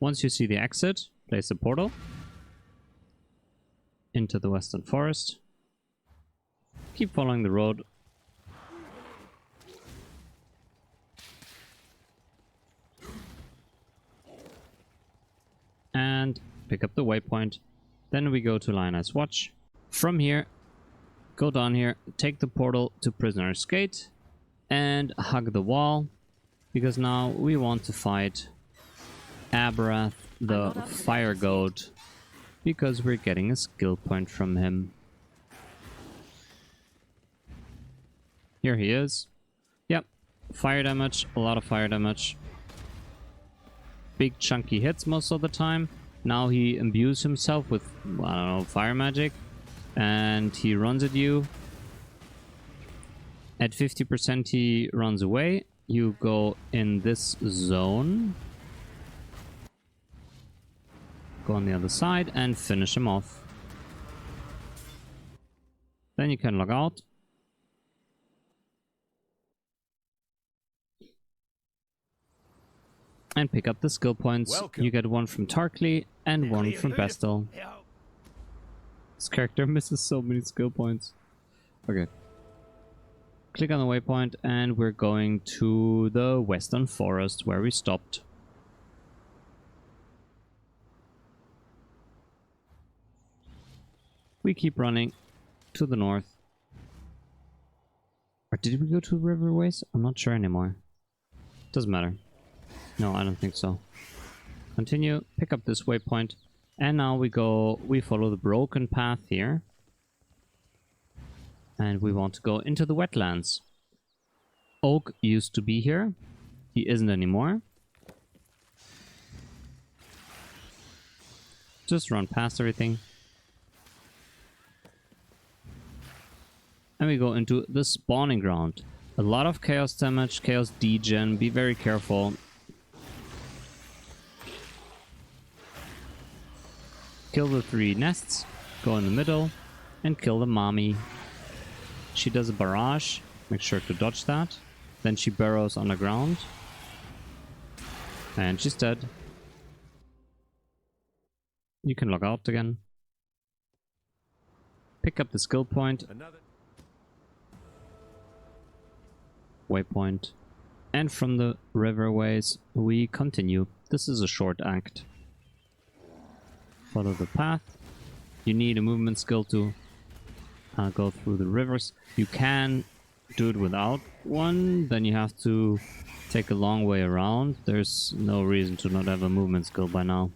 Once you see the exit, place a portal into the Western Forest. Keep following the road. pick up the waypoint. Then we go to Lioneye's Watch. From here, go down here, take the portal to Prisoner's Gate, and hug the wall, because now we want to fight Abrath, the Fire Goat, because we're getting a skill point from him. Here he is. Yep, fire damage, a lot of fire damage. Big chunky hits most of the time. Now he imbues himself with, I don't know, fire magic, and he runs at you. At 50% he runs away. You go in this zone. Go on the other side and finish him off. Then you can log out. And pick up the skill points. Welcome. You get one from Tarkleigh and one from Bestel. This character misses so many skill points. Okay. Click on the waypoint and we're going to the Western Forest where we stopped. We keep running to the north. Or did we go to Riverways? I'm not sure anymore. Doesn't matter. No, I don't think so. Continue, pick up this waypoint, and now we follow the broken path here. And we want to go into the wetlands. Oak used to be here. He isn't anymore. Just run past everything. And we go into the spawning ground. A lot of chaos damage, chaos degen, be very careful. Kill the 3 nests, go in the middle, and kill the mommy. She does a barrage, make sure to dodge that. Then she burrows underground. And she's dead. You can log out again. Pick up the skill point. Waypoint. And from the riverways, we continue. This is a short act. Follow the path. You need a movement skill to go through the rivers. You can do it without one, then you have to take a long way around. There's no reason to not have a movement skill by now.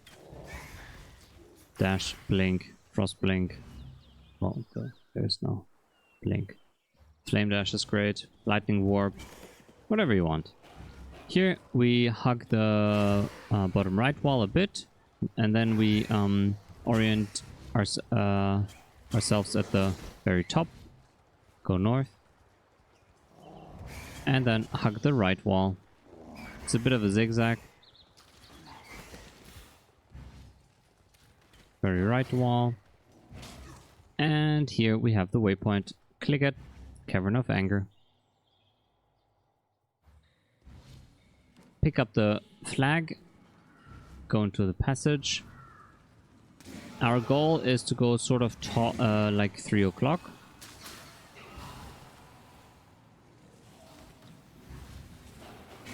Dash, blink, frost blink. Well, there's no blink. Flame dash is great. Lightning warp. Whatever you want. Here we hug the bottom right wall a bit. And then we orient ourselves at the very top. Go north. And then hug the right wall. It's a bit of a zigzag. Very right wall. And here we have the waypoint. Click it. Cavern of Anger. Pick up the flag. Go into the passage. Our goal is to go sort of like 3 o'clock.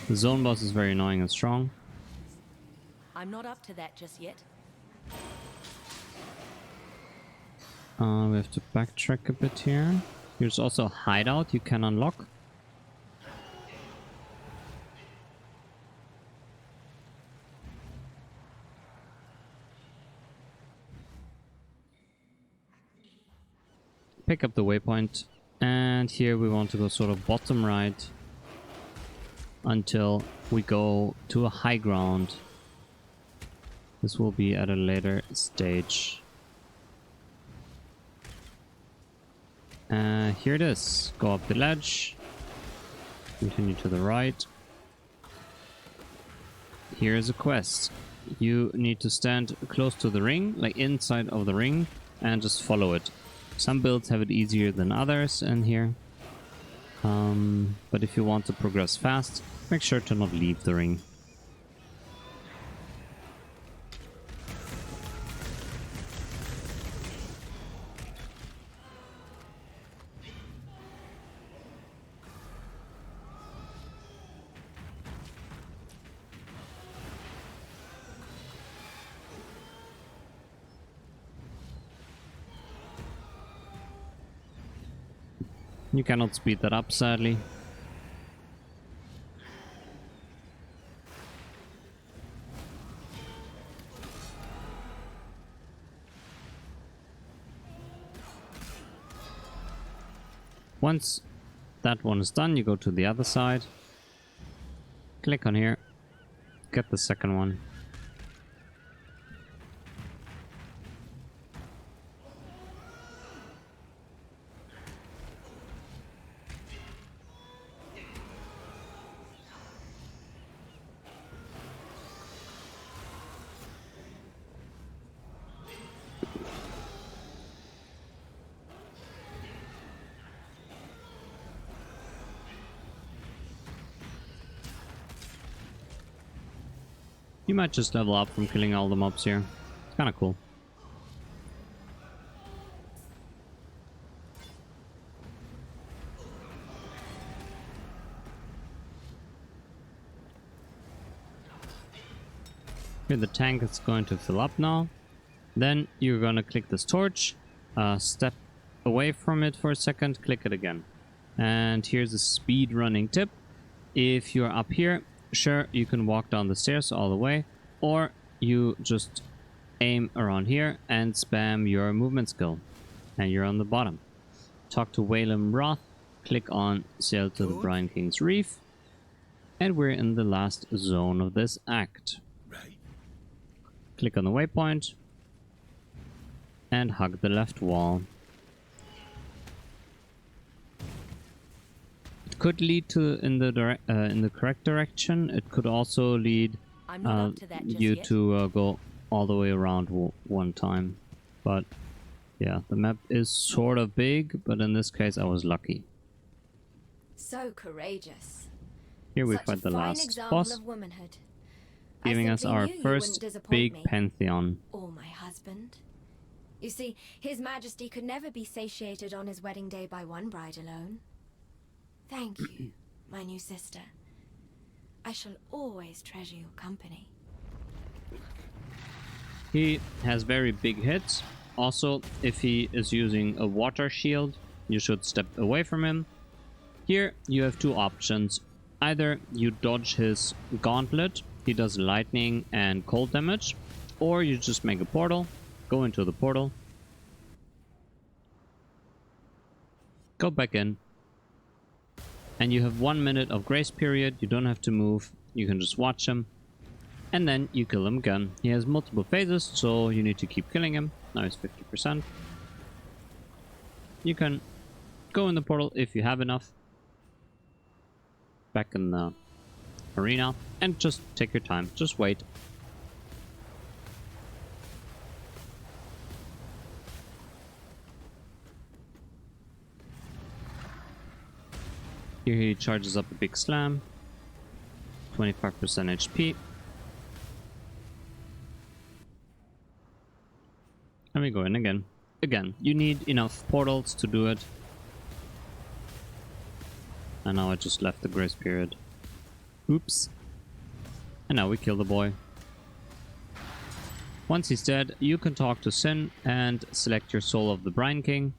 The zone boss is very annoying and strong. I'm not up to that just yet. We have to backtrack a bit here. Here's also a hideout you can unlock. Pick up the waypoint, and here we want to go sort of bottom right until we go to a high ground. This will be at a later stage. Here it is. Go up the ledge, continue to the right. Here's a quest. You need to stand close to the ring, like inside of the ring, and just follow it. Some builds have it easier than others in here. But if you want to progress fast, make sure to not leave the ring. You cannot speed that up, sadly. Once that one is done, you go to the other side. Click on here. Get the second one. You might just level up from killing all the mobs here. It's kind of cool. Here the tank is going to fill up now. Then you're going to click this torch, step away from it for a second, click it again. And here's a speed running tip. If you're up here, sure, you can walk down the stairs all the way, or you just aim around here and spam your movement skill, and you're on the bottom. Talk to Wraeclast, click on Sail to the Brine King's Reef, and we're in the last zone of this act. Click on the waypoint, and hug the left wall. Could lead to in the correct direction. It could also lead you to go all the way around one time. But yeah, the map is sort of big, but in this case I was lucky. So courageous. Here we find the last boss, giving us our first big pantheon. Or my husband. You see, His Majesty could never be satiated on his wedding day by one bride alone. Thank you, my new sister. I shall always treasure your company. He has very big hits. Also, if he is using a water shield, you should step away from him. Here you have two options. Either you dodge his gauntlet, he does lightning and cold damage, or you just make a portal, go into the portal, go back in, and you have 1 minute of grace period. You don't have to move, you can just watch him, and then you kill him again. He has multiple phases, so you need to keep killing him. Now he's 50%. You can go in the portal if you have enough, back in the arena, and just take your time, just wait. Here he charges up a big slam, 25% HP. And we go in again. Again, you need enough portals to do it. And now I just left the grace period. Oops. And now we kill the boy. Once he's dead, you can talk to Sin and select your Soul of the Brine King.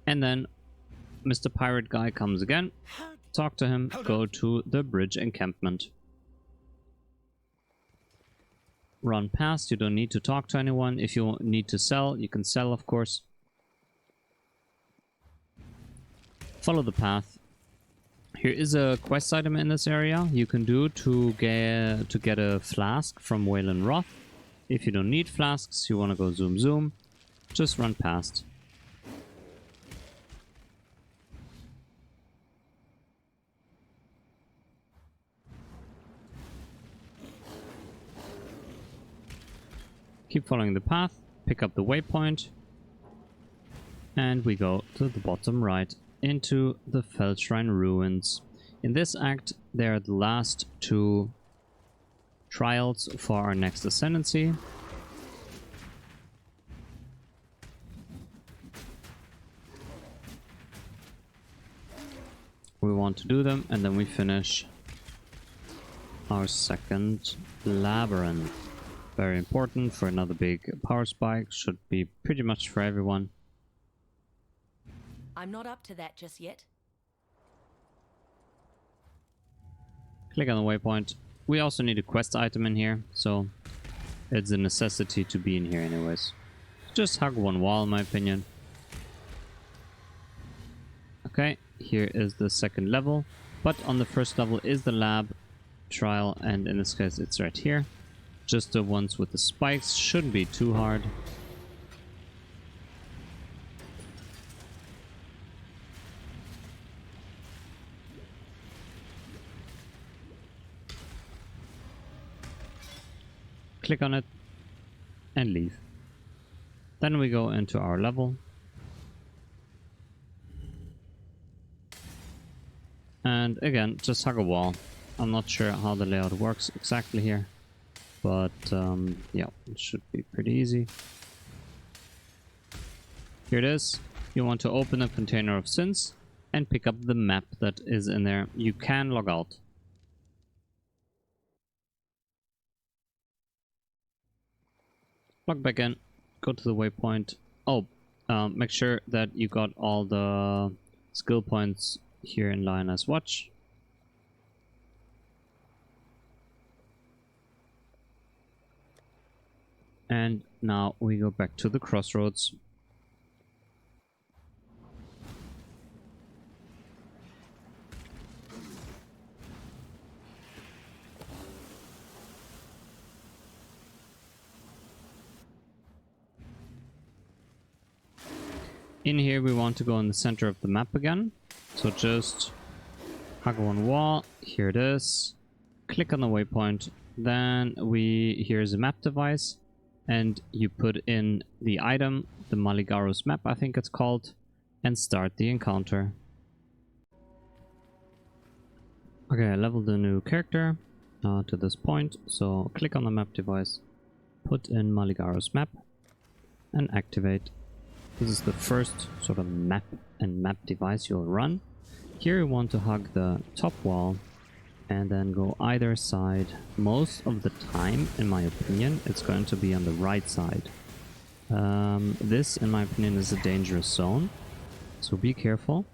And then Mr. Pirate Guy comes again. Talk to him, go to the Bridge Encampment. Run past, you don't need to talk to anyone. If you need to sell, you can sell, of course. Follow the path. Here is a quest item in this area you can do to get a flask from Wraeclast. If you don't need flasks, you want to go zoom, just run past. Keep following the path, pick up the waypoint, and we go to the bottom right into the Feldshrine Ruins. In this act, they are the last two trials for our next ascendancy. We want to do them, and then we finish our second labyrinth. Very important for another big power spike, should be pretty much for everyone. I'm not up to that just yet. Click on the waypoint. We also need a quest item in here, so it's a necessity to be in here anyways. Just hug one wall in my opinion. Okay, here is the second level, but on the first level is the lab trial, and in this case it's right here. Just the ones with the spikes shouldn't be too hard. Click on it and leave. Then we go into our level. And again, just hug a wall. I'm not sure how the layout works exactly here, but yeah, it should be pretty easy. Here it is. You want to open a container of sins and pick up the map that is in there. You can log out. Log back in, go to the waypoint. Oh, make sure that you got all the skill points here in Lioneye's watch. And now we go back to the crossroads. In here we want to go in the center of the map again. So just hug one wall, here it is. Click on the waypoint. Then here's a map device. And you put in the item, the Maligaro's map I think it's called, and start the encounter. Okay, I leveled the new character to this point. So click on the map device, put in Maligaro's map, and activate. This is the first sort of map and map device you'll run. Here you want to hug the top wall and then go either side. Most of the time, in my opinion, it's going to be on the right side. This, in my opinion, is a dangerous zone, so be careful.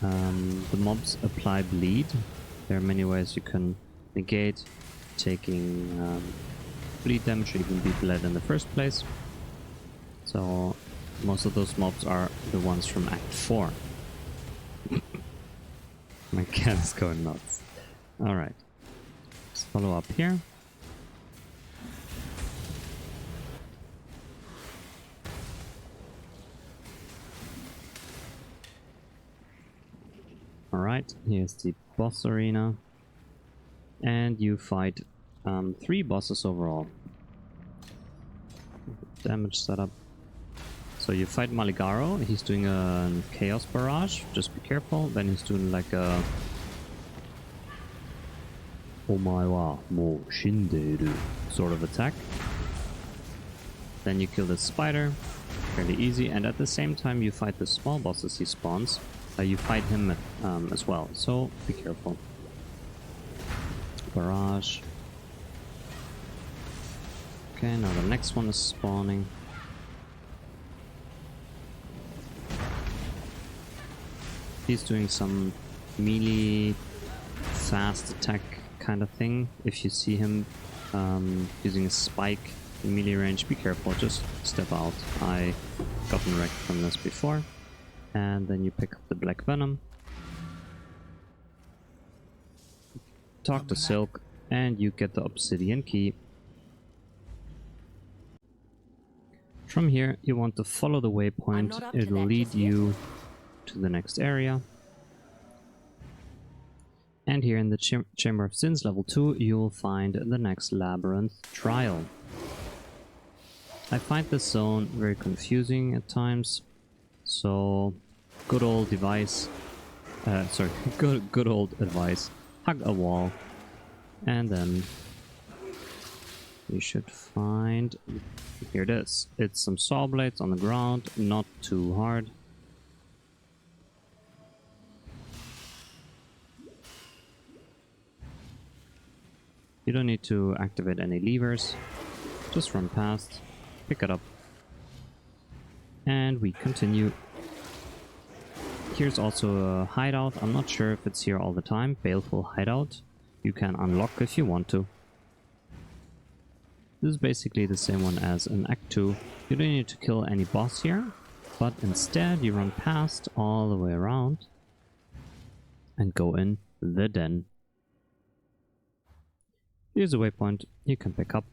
The mobs apply bleed. There are many ways you can negate taking bleed damage or even be bled in the first place. So most of those mobs are the ones from Act 4. My cat is going nuts. Alright. Let's follow up here. Alright, here's the boss arena. And you fight 3 bosses overall. Damage setup. So you fight Maligaro, he's doing a Chaos Barrage, just be careful. Then he's doing like a Omaiwa mo Shinderu sort of attack. Then you kill the spider, fairly easy, and at the same time you fight the small bosses he spawns. You fight him as well, so be careful. Barrage. Okay, now the next one is spawning. He's doing some melee fast attack kind of thing. If you see him using a spike in melee range, be careful, just step out. I gotten wrecked from this before. And then you pick up the black venom. Talk to Silk and you get the obsidian key. From here you want to follow the waypoint. It will lead you to the next area. And here in the Chamber of Sins level 2 you will find the next labyrinth trial. I find this zone very confusing at times, so good old advice, hug a wall, and then you should find, here it is, it's some saw blades on the ground, not too hard. You don't need to activate any levers, just run past, pick it up, and we continue. Here's also a hideout. I'm not sure if it's here all the time. Baleful hideout. You can unlock if you want to. This is basically the same one as in Act 2. You don't need to kill any boss here, but instead you run past all the way around and go in the den. Here's a waypoint you can pick up.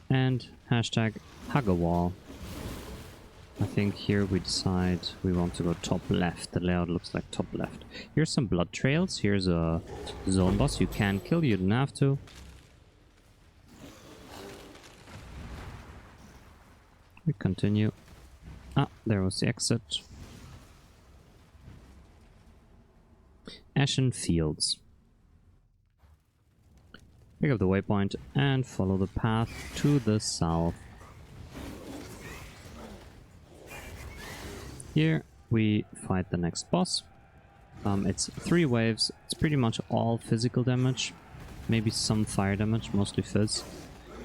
And hashtag hug a wall. I think here we decide we want to go top left. The layout looks like top left. Here's some blood trails. Here's a zone boss you can kill. You don't have to. We continue. Ah, there was the exit. Ashen Fields. Pick up the waypoint and follow the path to the south. Here we fight the next boss. It's 3 waves. It's pretty much all physical damage, maybe some fire damage, mostly fizz.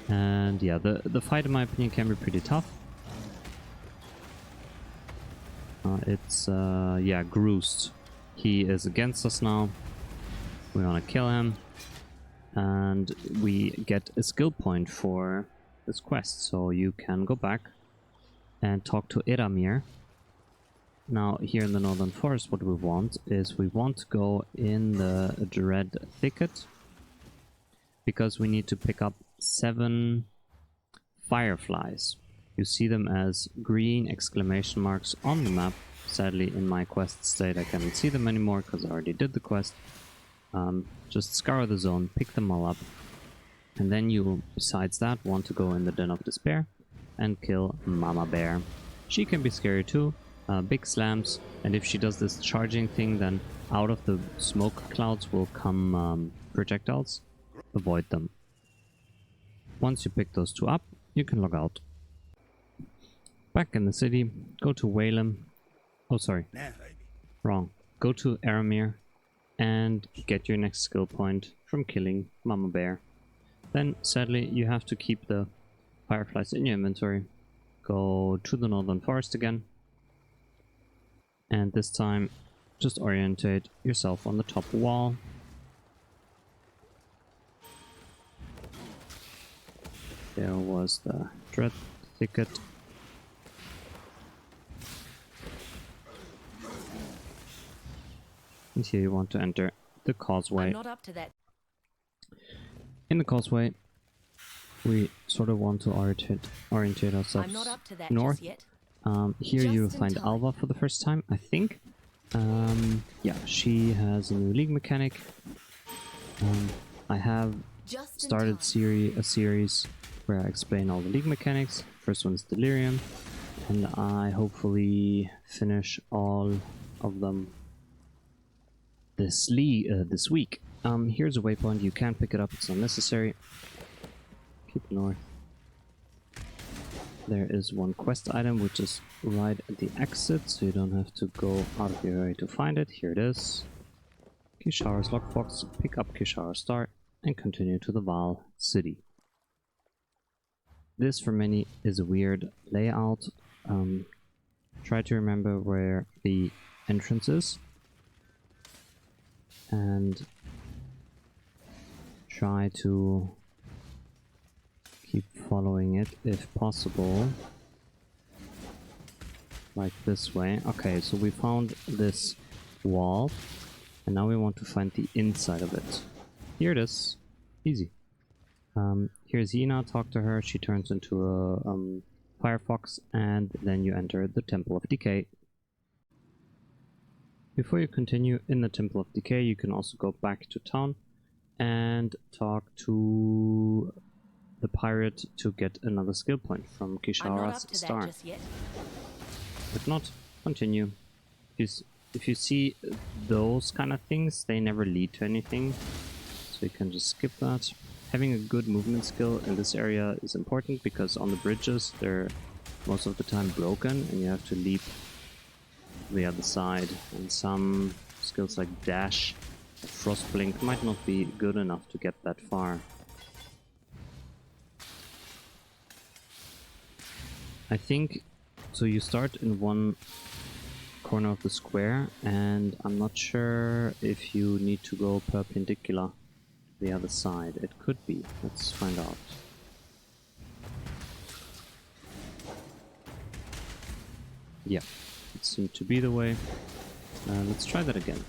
And yeah, the fight in my opinion can be pretty tough. It's yeah, Groosed. He is against us now. We want to kill him, and we get a skill point for this quest. So you can go back and talk to Eramir. Now, here in the Northern Forest, what we want is we want to go in the Dread Thicket, because we need to pick up 7 fireflies. You see them as green exclamation marks on the map. Sadly, in my quest state, I cannot see them anymore because I already did the quest. Just scour the zone, pick them all up, and then you, besides that, want to go in the Den of Despair and kill Mama Bear. She can be scary too. Big slams, and if she does this charging thing, then out of the smoke clouds will come projectiles. Avoid them. Once you pick those 2 up, you can log out. Back in the city, go to Whalem. Oh, sorry. Wrong. Go to Eramir and get your next skill point from killing Mama Bear. Then, sadly, you have to keep the fireflies in your inventory. Go to the Northern Forest again. And this time, just orientate yourself on the top wall. There was the Dread Thicket. And here you want to enter the causeway. I'm not up to that. In the causeway, we sort of want to orientate ourselves I'm not up to that north. just yet. Here Just you in find time. Alva for the first time, I think. Yeah, she has a new league mechanic. I have Just in started time. a series where I explain all the league mechanics. First one is Delirium, and I hopefully finish all of them this week. Here's a waypoint. You can pick it up. It's not necessary. Keep north. There is one quest item which is right at the exit, so you don't have to go out of your way to find it. Here it is. Kishara's lockbox. Pick up Kishara's star and continue to the Val city. This for many is a weird layout. Try to remember where the entrance is and try to keep following it if possible, like this way. Okay, so we found this wall and now we want to find the inside of it. Here it is. Easy. Here's Yena. Talk to her. She turns into a firefox, and then you enter the Temple of Decay. Before you continue in the Temple of Decay, you can also go back to town and talk to the pirate to get another skill point from I'm not up Kishara's to star. that just yet. If not, continue. If you see those kind of things, they never lead to anything, so you can just skip that. Having a good movement skill in this area is important because on the bridges they're most of the time broken and you have to leap to the other side, and some skills like dash, frost blink might not be good enough to get that far. I think So you start in one corner of the square, and I'm not sure if you need to go perpendicular to the other side. It could be. Let's find out. Yeah, it seemed to be the way. Let's try that again.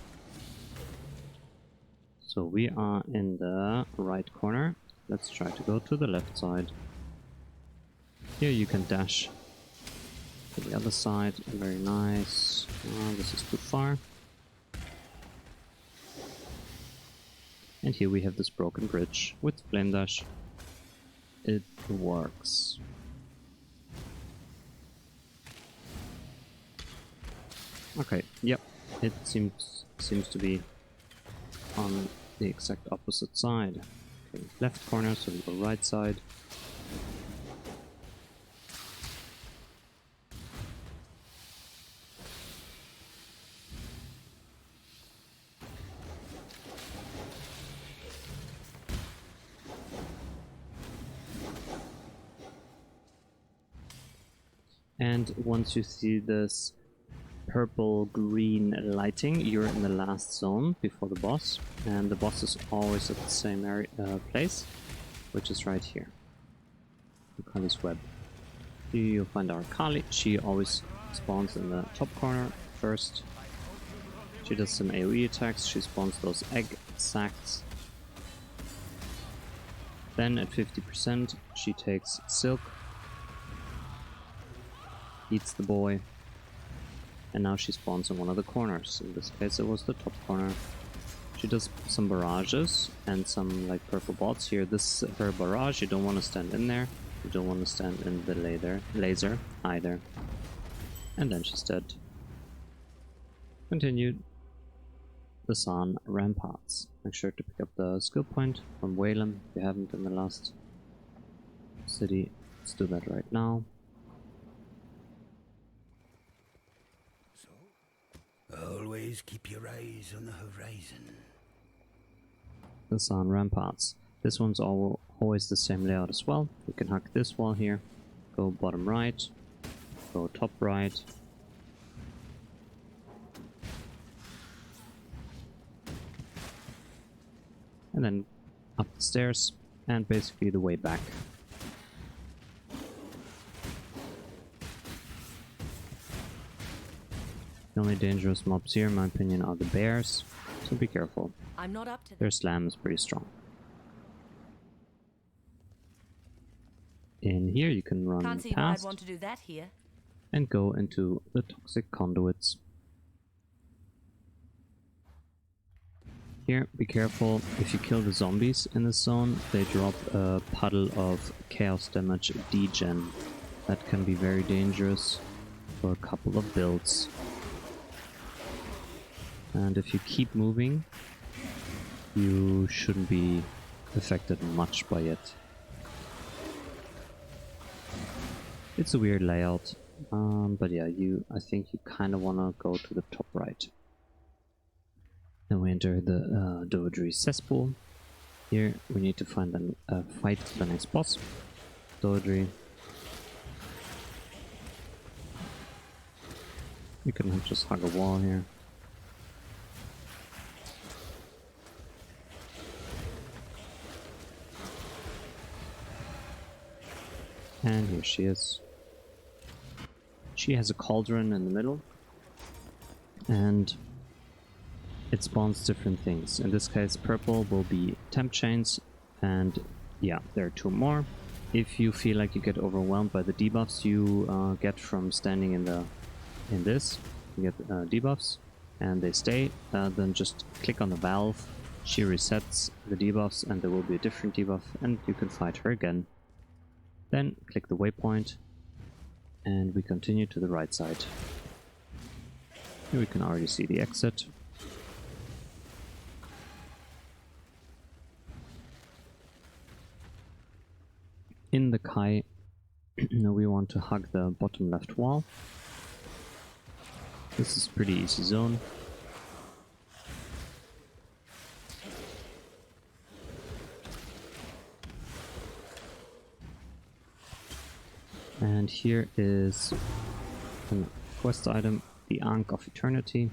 So we are in the right corner. Let's try to go to the left side. Here you can dash to the other side. Very nice. Oh, this is too far. And here we have this broken bridge with flame dash. It works. Okay, yep. It seems to be on the exact opposite side. Okay, left corner, so we go right side. And once you see this purple-green lighting, you're in the last zone before the boss, and the boss is always at the same area, place, which is right here. Kali's web. Here you'll find our Kali. She always spawns in the top corner first. She does some AoE attacks. She spawns those egg sacs. Then at 50%, she takes Silk, eats the boy, and now she spawns in one of the corners. In this case it was the top corner. She does some barrages and some like purple bots here. This her barrage, you don't want to stand in there. You don't want to stand in the laser either. And then she's dead. Continued. The Sarn Ramparts. Make sure to pick up the skill point from Wayland if you haven't in the last city. Let's do that right now. Always keep your eyes on the horizon. The Sarn Ramparts. This one's always the same layout as well. You can hug this wall here, go bottom right, go top right. And then up the stairs, and basically the way back. The only dangerous mobs here, in my opinion, are the bears, so be careful. I'm not up to Their slam is pretty strong. In here you can run Can't see why past I'd want to do that here. and go into the toxic conduits. Here, be careful, if you kill the zombies in this zone, they drop a puddle of chaos damage degen. That can be very dangerous for a couple of builds. And if you keep moving, you shouldn't be affected much by it. It's a weird layout, but yeah, I think you kind of want to go to the top right. Then we enter the Doedry cesspool. Here we need to find a fight the next boss. Doedry. You can just hug a wall here. And here she is. She has a cauldron in the middle, and it spawns different things. In this case, purple will be temp chains, and yeah, there are two more. If you feel like you get overwhelmed by the debuffs you get from standing in this, you get debuffs, and they stay. Then just click on the valve. She resets the debuffs, and there will be a different debuff, and you can fight her again. Then click the waypoint, and we continue to the right side. Here we can already see the exit. In the Kai, we want to hug the bottom left wall. This is a pretty easy zone. And here is And quest item, the Ankh of Eternity.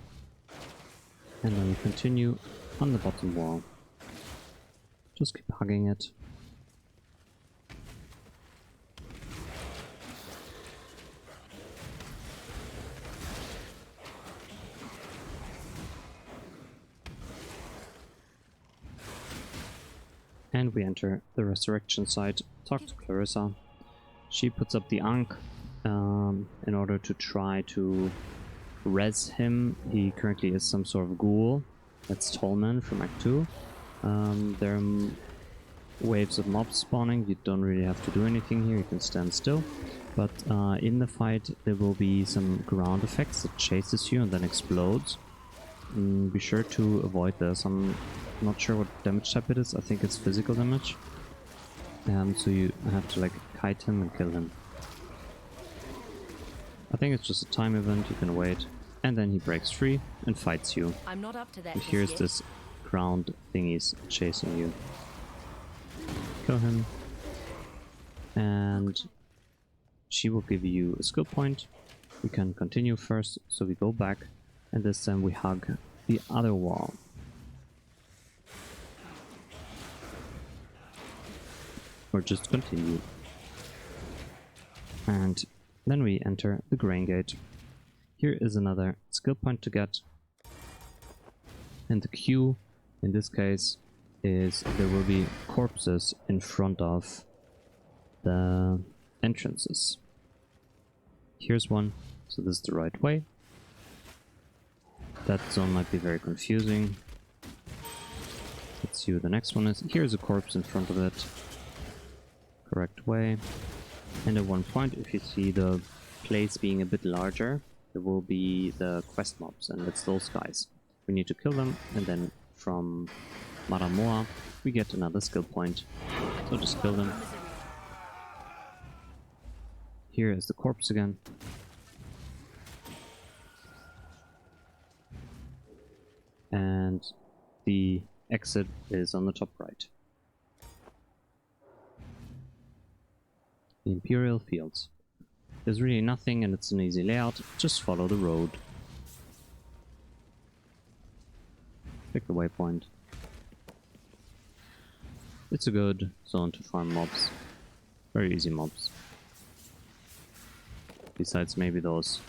And then we continue on the bottom wall. Just keep hugging it. And we enter the resurrection site, talk to Clarissa. She puts up the Ankh in order to try to res him. He currently is some sort of ghoul. That's Tallman from Act 2. There are waves of mobs spawning. You don't really have to do anything here, you can stand still. But in the fight there will be some ground effects that chases you and then explodes. Be sure to avoid this. I'm not sure what damage type it is. I think it's physical damage. So you have to like kite him and kill him. I think it's just a time event, you can wait. And then he breaks free and fights you. I'm not up to that. And here's this ground thingies chasing you. Kill him. And she will give you a skill point. We can continue first, so we go back. And this time we hug the other wall. Or just continue. And then we enter the Grain Gate. Here is another skill point to get. And the queue, in this case, is there will be corpses in front of the entrances. Here's one, so this is the right way. That zone might be very confusing. Let's see what the next one is. Here's a corpse in front of it. Correct way. And at one point, if you see the place being a bit larger, there will be the quest mobs, and it's those guys. We need to kill them, and then from Maramoa, we get another skill point. So just kill them. Here is the corpse again. And the exit is on the top right. The Imperial Fields. There's really nothing and it's an easy layout, just follow the road. Pick the waypoint. It's a good zone to farm mobs. Very easy mobs. Besides maybe those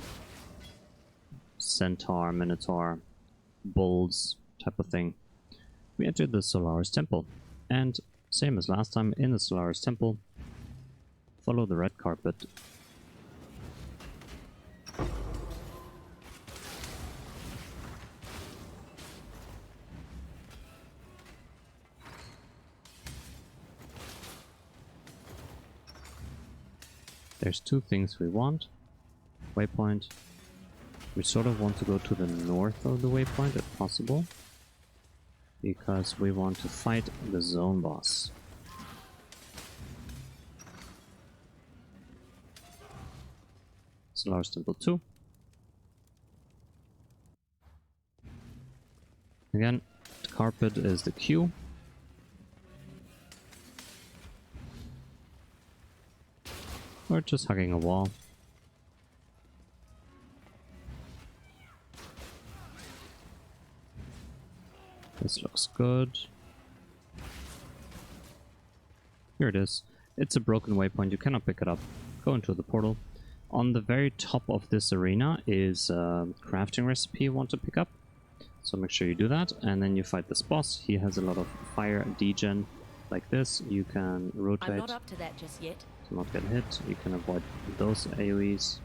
centaur, minotaur, bulls type of thing. We entered the Solaris Temple, and same as last time in the Solaris Temple, follow the red carpet. There's two things we want. Waypoint. We sort of want to go to the north of the waypoint if possible, because we want to fight the zone boss. Solaris Temple 2. Again, the carpet is the queue. Or just hugging a wall. This looks good. Here it is. It's a broken waypoint, you cannot pick it up. Go into the portal. On the very top of this arena is a crafting recipe you want to pick up. So make sure you do that, and then you fight this boss. He has a lot of fire degen like this. You can rotate. I'm not up to that just yet. To not get hit. You can avoid those AoEs.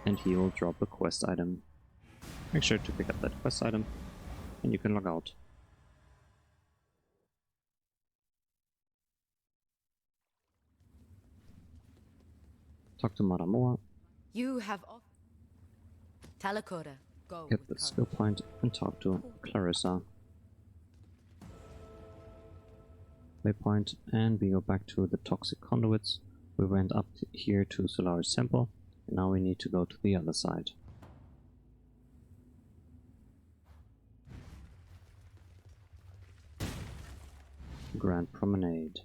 And he will drop a quest item. Make sure to pick up that quest item, and you can log out. Talk to Maramoa. You have Talakora. Go. Get the skill point and talk to Clarissa. Waypoint, and we go back to the toxic conduits. We went up here to Solaris Temple, and now we need to go to the other side. Grand Promenade.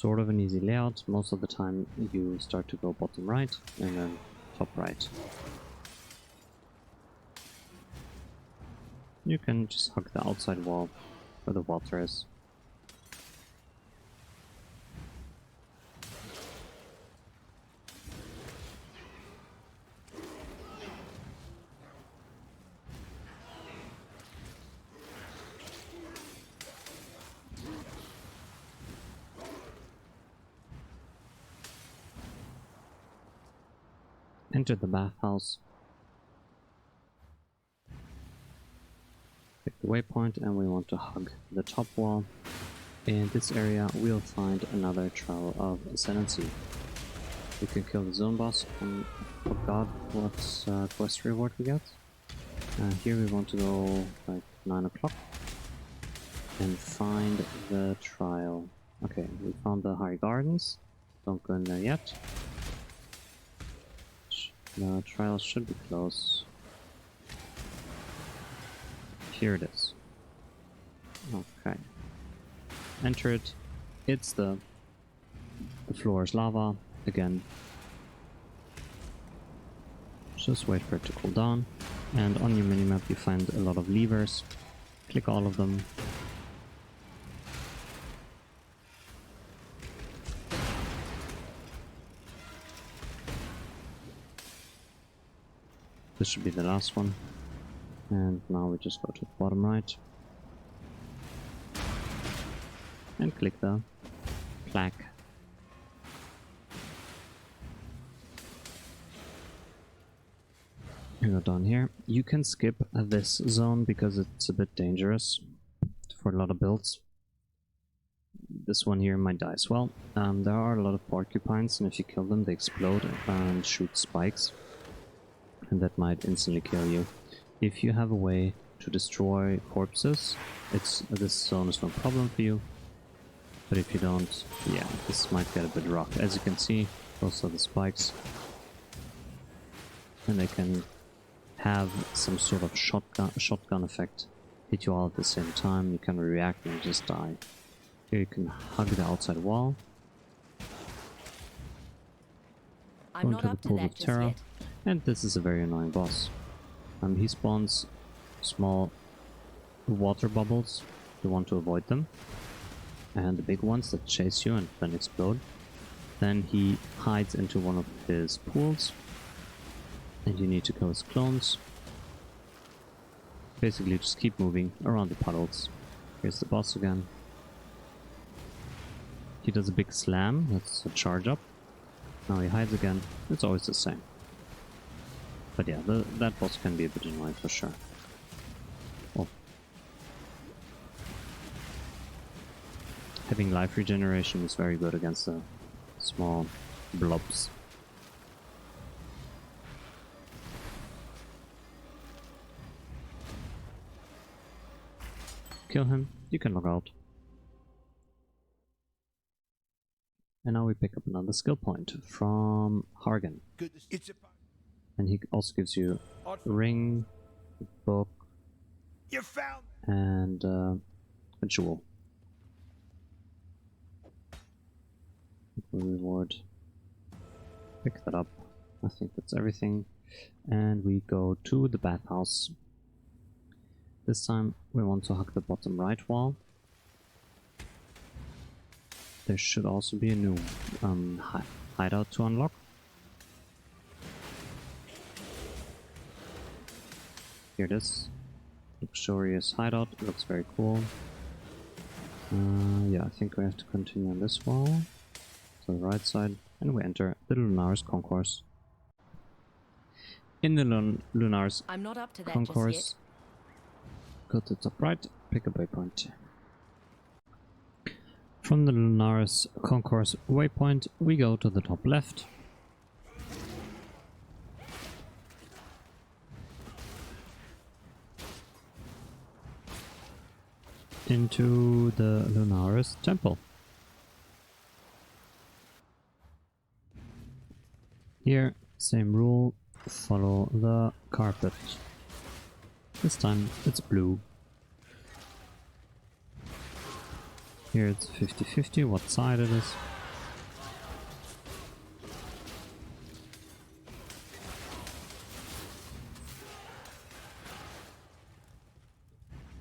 sort of an easy layout. Most of the time you start to go bottom right and then top right. You can just hug the outside wall where the water is. Enter the bathhouse. Pick the waypoint and we want to hug the top wall. In this area we'll find another trial of Ascendancy. We can kill the zone boss and I forgot what quest reward we get. Here we want to go like 9 o'clock and find the trial. Okay, we found the High Gardens. Don't go in there yet. The trial should be close. Here it is. Okay. Enter it. It's the floor is lava again. Just wait for it to cool down. And on your minimap you find a lot of levers. Click all of them. This should be the last one. And now we just go to the bottom right. And click the plaque. And go down here. You can skip this zone because it's a bit dangerous for a lot of builds. This one here might die as well. There are a lot of porcupines, and if you kill them they explode and shoot spikes. And that might instantly kill you. If you have a way to destroy corpses, this zone is no problem for you. But if you don't, yeah, this might get a bit rough. As you can see, those are the spikes. And they can have some sort of shotgun effect. Hit you all at the same time, you can react and just die. Here you can hug the outside wall. I'm not up to that just yet. And this is a very annoying boss. He spawns small water bubbles. You want to avoid them. And the big ones that chase you and then explode. Then he hides into one of his pools. And you need to kill his clones. Basically just keep moving around the puddles. Here's the boss again. He does a big slam, that's a charge up. Now he hides again. It's always the same. But yeah, that boss can be a bit annoying for sure. Oh. Having life regeneration is very good against the small blobs. Kill him, you can log out. And now we pick up another skill point from Hargan. And he also gives you a ring, a book, and a jewel. Reward. Pick that up. I think that's everything. And we go to the bathhouse. This time we want to hug the bottom right wall. There should also be a new hideout to unlock. Here it is. Luxurious hideout. It looks very cool. Yeah, I think we have to continue on this wall. To the right side. And we enter the Lunaris Concourse. In the Lunaris I'm not up to that Concourse, just go to the top right, pick a waypoint. From the Lunaris Concourse waypoint, we go to the top left. Into the Lunaris Temple. Here, same rule, follow the carpet. This time it's blue. Here it's 50-50, what side it is.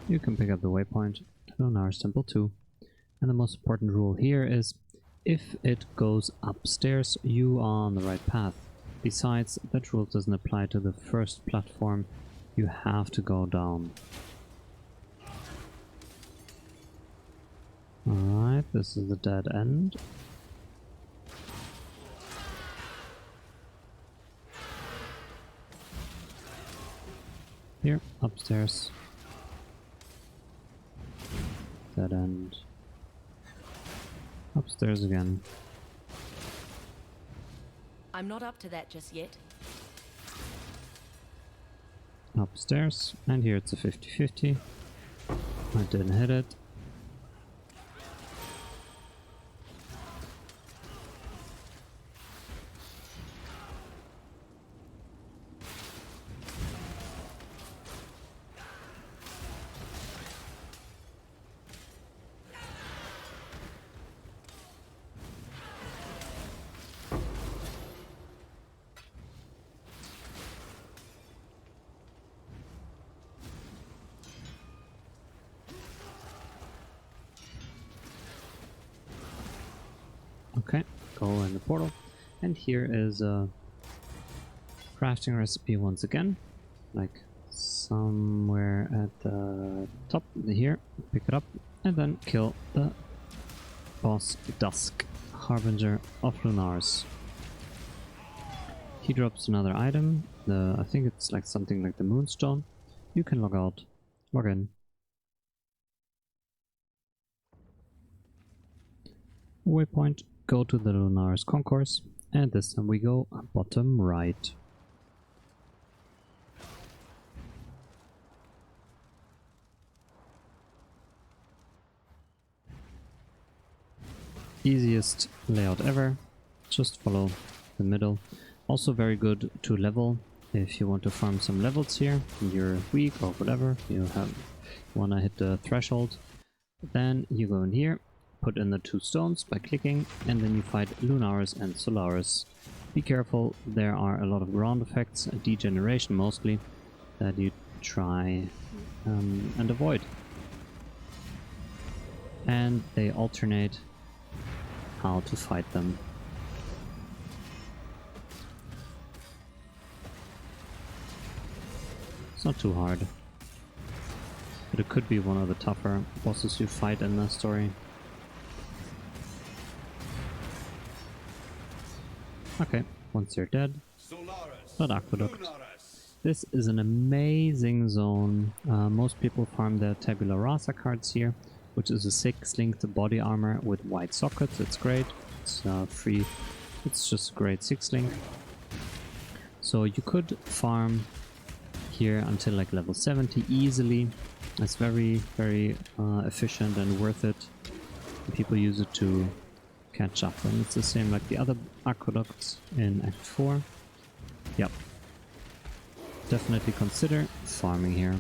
You can pick up the waypoint, Lunar's Temple 2. And the most important rule here is, if it goes upstairs, you are on the right path. Besides, that rule doesn't apply to the first platform, you have to go down. Alright, this is the dead end. Here, upstairs. Dead end. Upstairs again. I'm not up to that just yet. Upstairs, and here it's a 50-50. I didn't hit it. Okay, go in the portal. And here is a crafting recipe once again. Like somewhere at the top here. Pick it up and then kill the boss Dusk, Harbinger of Lunars. He drops another item. I think it's like something like the Moonstone. You can log out, log in. Waypoint. Go to the Lunar's Concourse, and this time we go bottom right. Easiest layout ever, just follow the middle. Also very good to level if you want to farm some levels here, you're weak or whatever, you want to hit the threshold. Then you go in here, put in the 2 stones by clicking, and then you fight Lunaris and Solaris. Be careful, there are a lot of ground effects, degeneration mostly, that you try and avoid. And they alternate how to fight them. It's not too hard, but it could be one of the tougher bosses you fight in the story. Okay, once you're dead, Blood Aqueduct. This is an amazing zone. Most people farm their Tabula Rasa cards here, which is a 6-linked body armor with white sockets. It's great. It's free. It's just a great 6-link. So you could farm here until like level 70 easily. It's very, very efficient and worth it. People use it to catch up, and it's the same like the other aqueducts in Act 4. Yep. Definitely consider farming here.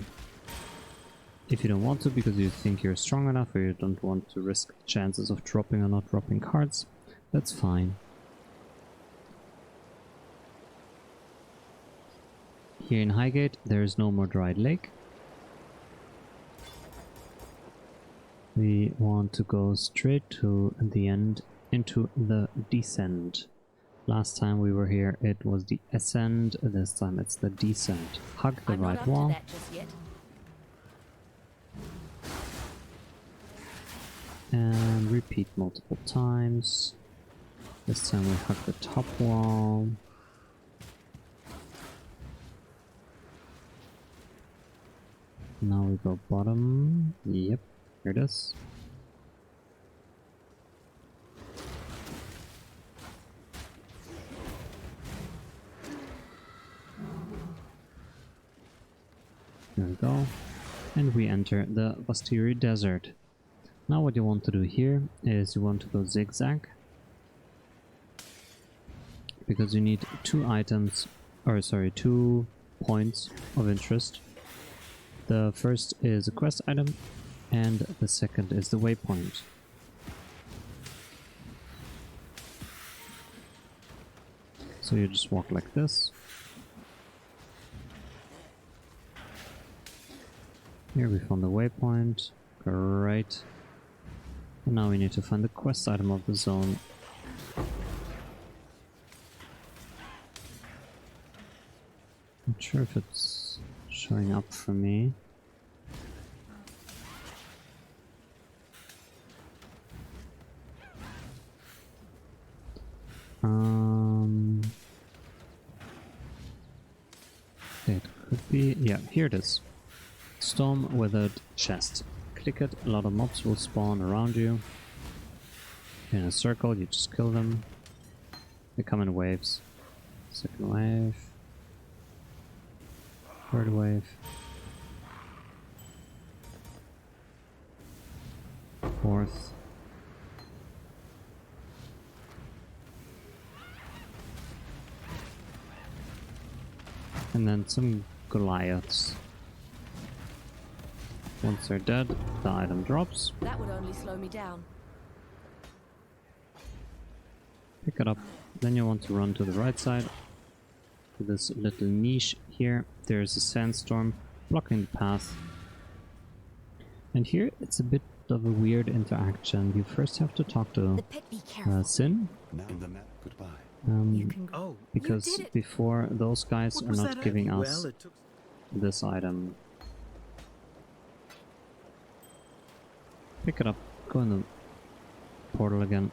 If you don't want to because you think you're strong enough, or you don't want to risk chances of dropping or not dropping cards, that's fine. Here in Highgate there is no more dried lake. We want to go straight to the end into the descent. Last time we were here it was the ascent, this time it's the descent. Hug the right wall. And repeat multiple times. This time we hug the top wall. Now we go bottom. Yep, here it is. There we go. And we enter the Vastiri Desert. Now what you want to do here is you want to go zigzag. Because you need 2 items, or sorry, 2 points of interest. The first is a quest item, and the second is the waypoint. So you just walk like this. Here we found the waypoint. Great. And now we need to find the quest item of the zone. Not sure if it's showing up for me. It could be, yeah, here it is. Storm Withered Chest. Click it, a lot of mobs will spawn around you. In a circle, you just kill them. They come in waves. Second wave. Third wave. Fourth. And then some Goliaths. Once they're dead, the item drops. That would only slow me down. Pick it up. Then you want to run to the right side. To this little niche here. There's a sandstorm blocking the path. And here it's a bit of a weird interaction. You first have to talk to The pit, be careful. Sin. Now the map. Goodbye. You can go. Oh, Because did it. before those guys what are was not that? giving us Well, it took... this item. Pick it up, go in the portal again,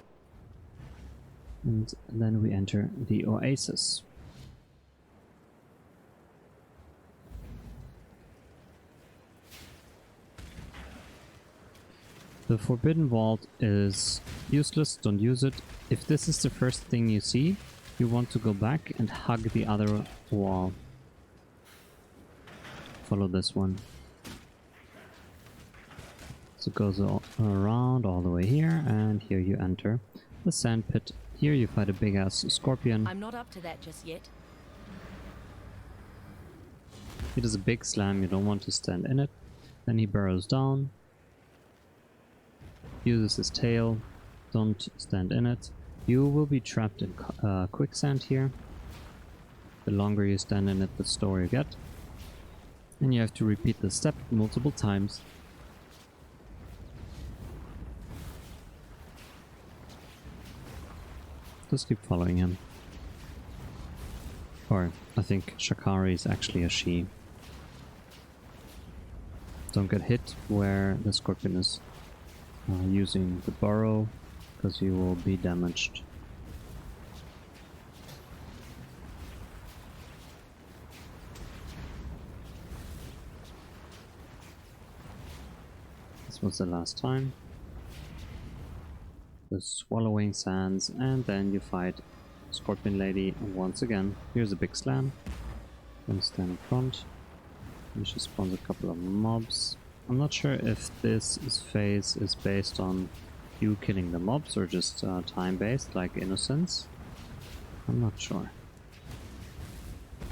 and then we enter the oasis. The Forbidden Vault is useless, don't use it. If this is the first thing you see, you want to go back and hug the other wall. Follow this one. So it goes around all the way here, and here you enter the sand pit. Here you fight a big ass scorpion. I'm not up to that just yet. He does a big slam, you don't want to stand in it. Then he burrows down. Uses his tail. Don't stand in it. You will be trapped in quicksand here. The longer you stand in it, the slower you get. And you have to repeat the step multiple times. Just keep following him. Or, I think Shakari is actually a she. Don't get hit where the scorpion is using the burrow, because you will be damaged. This was the last time. The swallowing sands, and then you fight Scorpion Lady once again. Here's a big slam. Then stand in front. And she spawns a couple of mobs. I'm not sure if this phase is based on you killing the mobs or just time based, like Innocence. I'm not sure. I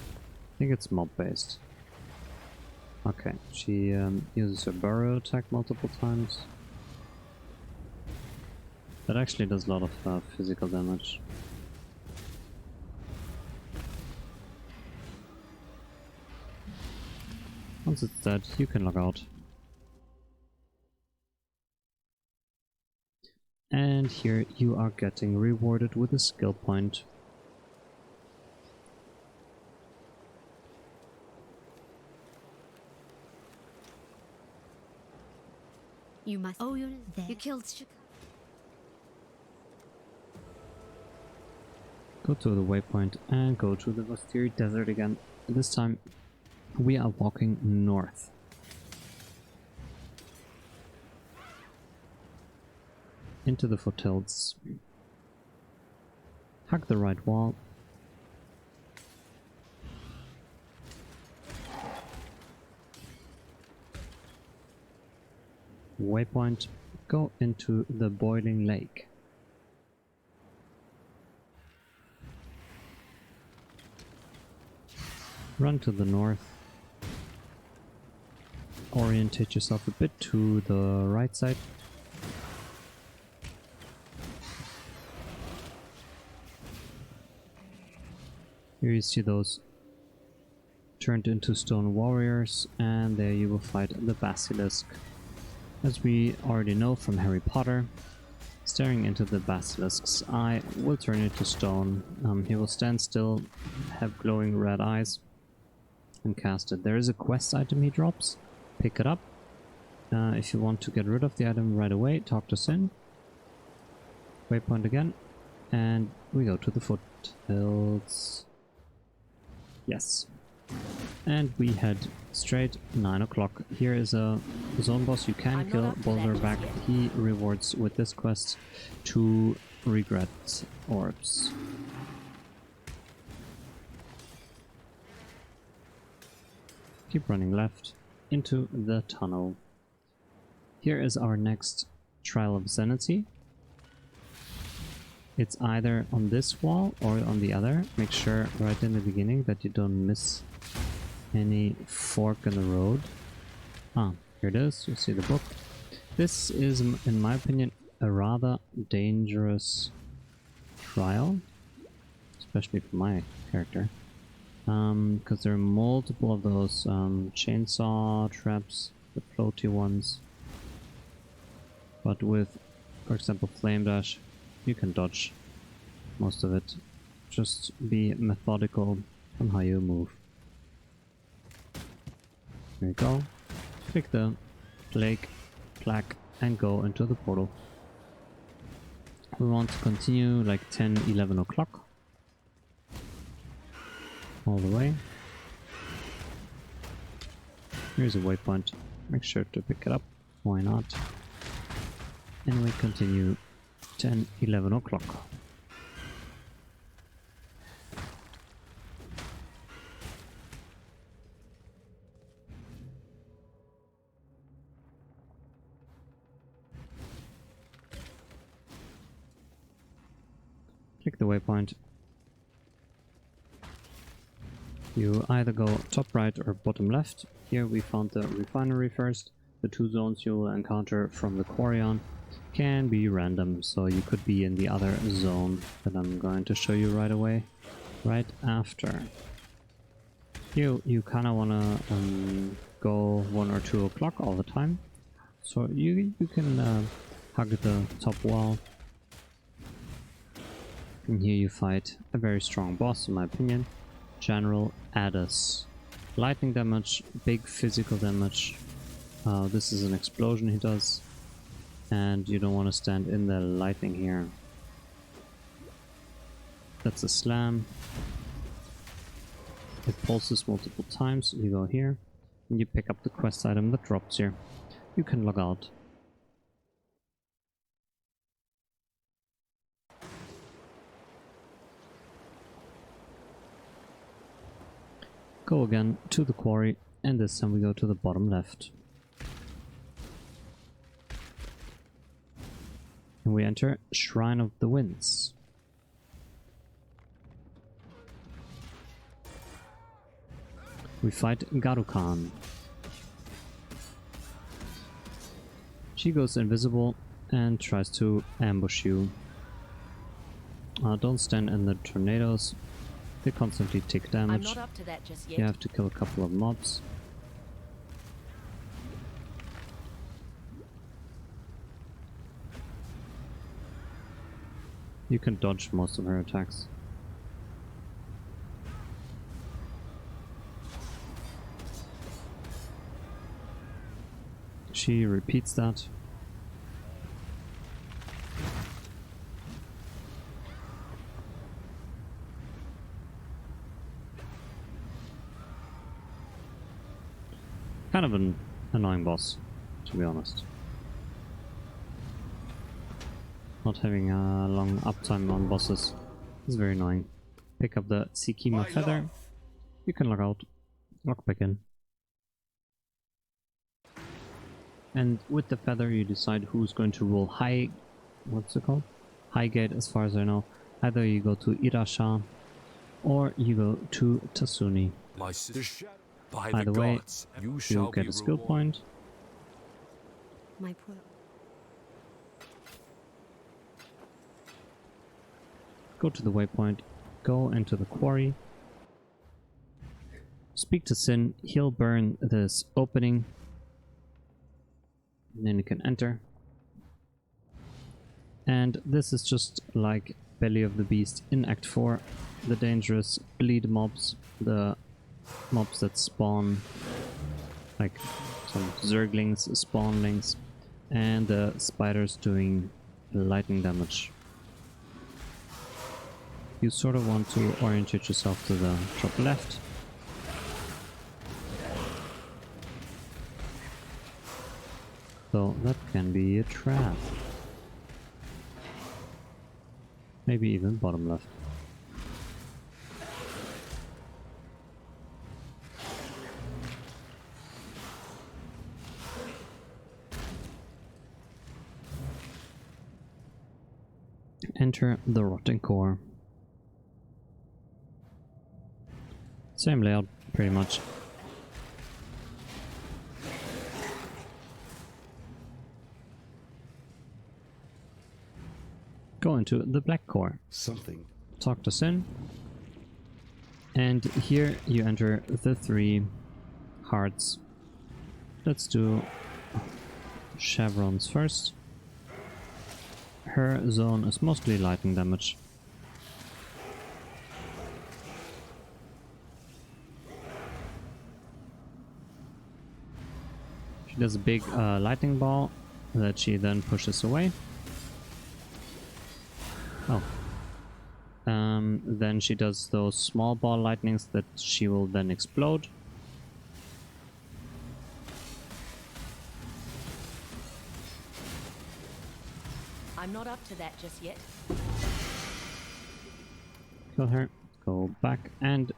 think it's mob based. Okay, she uses her burrow attack multiple times. That actually does a lot of physical damage. Once it's dead, you can log out. And here you are getting rewarded with a skill point. You must. Oh, you're there. You killed Go to the waypoint and go to the Vastiri Desert again. This time we are walking north. Into the foothills. Hug the right wall. Waypoint. Go into the boiling lake. Run to the north. Orientate yourself a bit to the right side. Here you see those turned into stone warriors, and there you will fight the basilisk. As we already know from Harry Potter, staring into the basilisk's eye will turn into stone. He will stand still, have glowing red eyes, and cast it. There is a quest item he drops. Pick it up. If you want to get rid of the item right away, talk to Sin. Waypoint again, and we go to the foothills. Yes. And we head straight 9 o'clock. Here is a zone boss you can kill, Boulderback. He rewards with this quest 2 regret orbs. Keep running left into the tunnel. Here is our next Trial of Sanity. It's either on this wall or on the other. Make sure right in the beginning that you don't miss any fork in the road. Ah, here it is. You see the book. This is, in my opinion, a rather dangerous trial, especially for my character, because there are multiple of those chainsaw traps, the floaty ones. But with, for example, Flame Dash, you can dodge most of it. Just be methodical on how you move. There you go. Click the plaque and go into the portal. We want to continue like 10, 11 o'clock. All the way. Here's a waypoint. Make sure to pick it up. Why not? And we continue 10, 11 o'clock. Click the waypoint. You either go top right or bottom left. Here we found the refinery first. The 2 zones you will encounter from the quarry on can be random, so you could be in the other zone that I'm going to show you right away, right after. Here you kind of want to go 1 or 2 o'clock all the time, so you can hug the top wall. And here you fight a very strong boss, in my opinion, General Addis. Lightning damage, big physical damage. This is an explosion he does, and you don't want to stand in the lightning here. That's a slam. It pulses multiple times. You go here, and you pick up the quest item that drops here. You can log out. Go again to the quarry, and this time we go to the bottom left. And we enter Shrine of the Winds. We fight Garukan. She goes invisible and tries to ambush you. Don't stand in the tornadoes. They constantly take damage. I'm not up to that just yet. You have to kill a couple of mobs. You can dodge most of her attacks. She repeats that. Kind of an annoying boss, to be honest. Not having a long uptime on bosses is very annoying. Pick up the Sikima feather. You can log out, log back in. And with the feather you decide who's going to rule high... what's it called? Highgate, as far as I know. Either you go to Irasha or you go to Tasuni. My sister, by Either the way, gods, you you shall get be a skill rewarded. point. My poor. Go to the waypoint, go into the quarry, Speak to Sin, he'll burn this opening, and then you can enter. And this is just like Belly of the Beast in Act 4, the dangerous bleed mobs, the mobs that spawn, like some zerglings, spawnlings, and the spiders doing lightning damage. You sort of want to orientate yourself to the top left. So that can be a trap. Maybe even bottom left. Enter the rotting core. Same layout, pretty much. Go into the black core. Something. Talk to Sin. And here you enter the 3 hearts. Let's do chevrons first. Her zone is mostly lightning damage. She does a big lightning ball that she then pushes away. Oh. Then she does those small ball lightnings that she will then explode. I'm not up to that just yet. Kill her, go back, and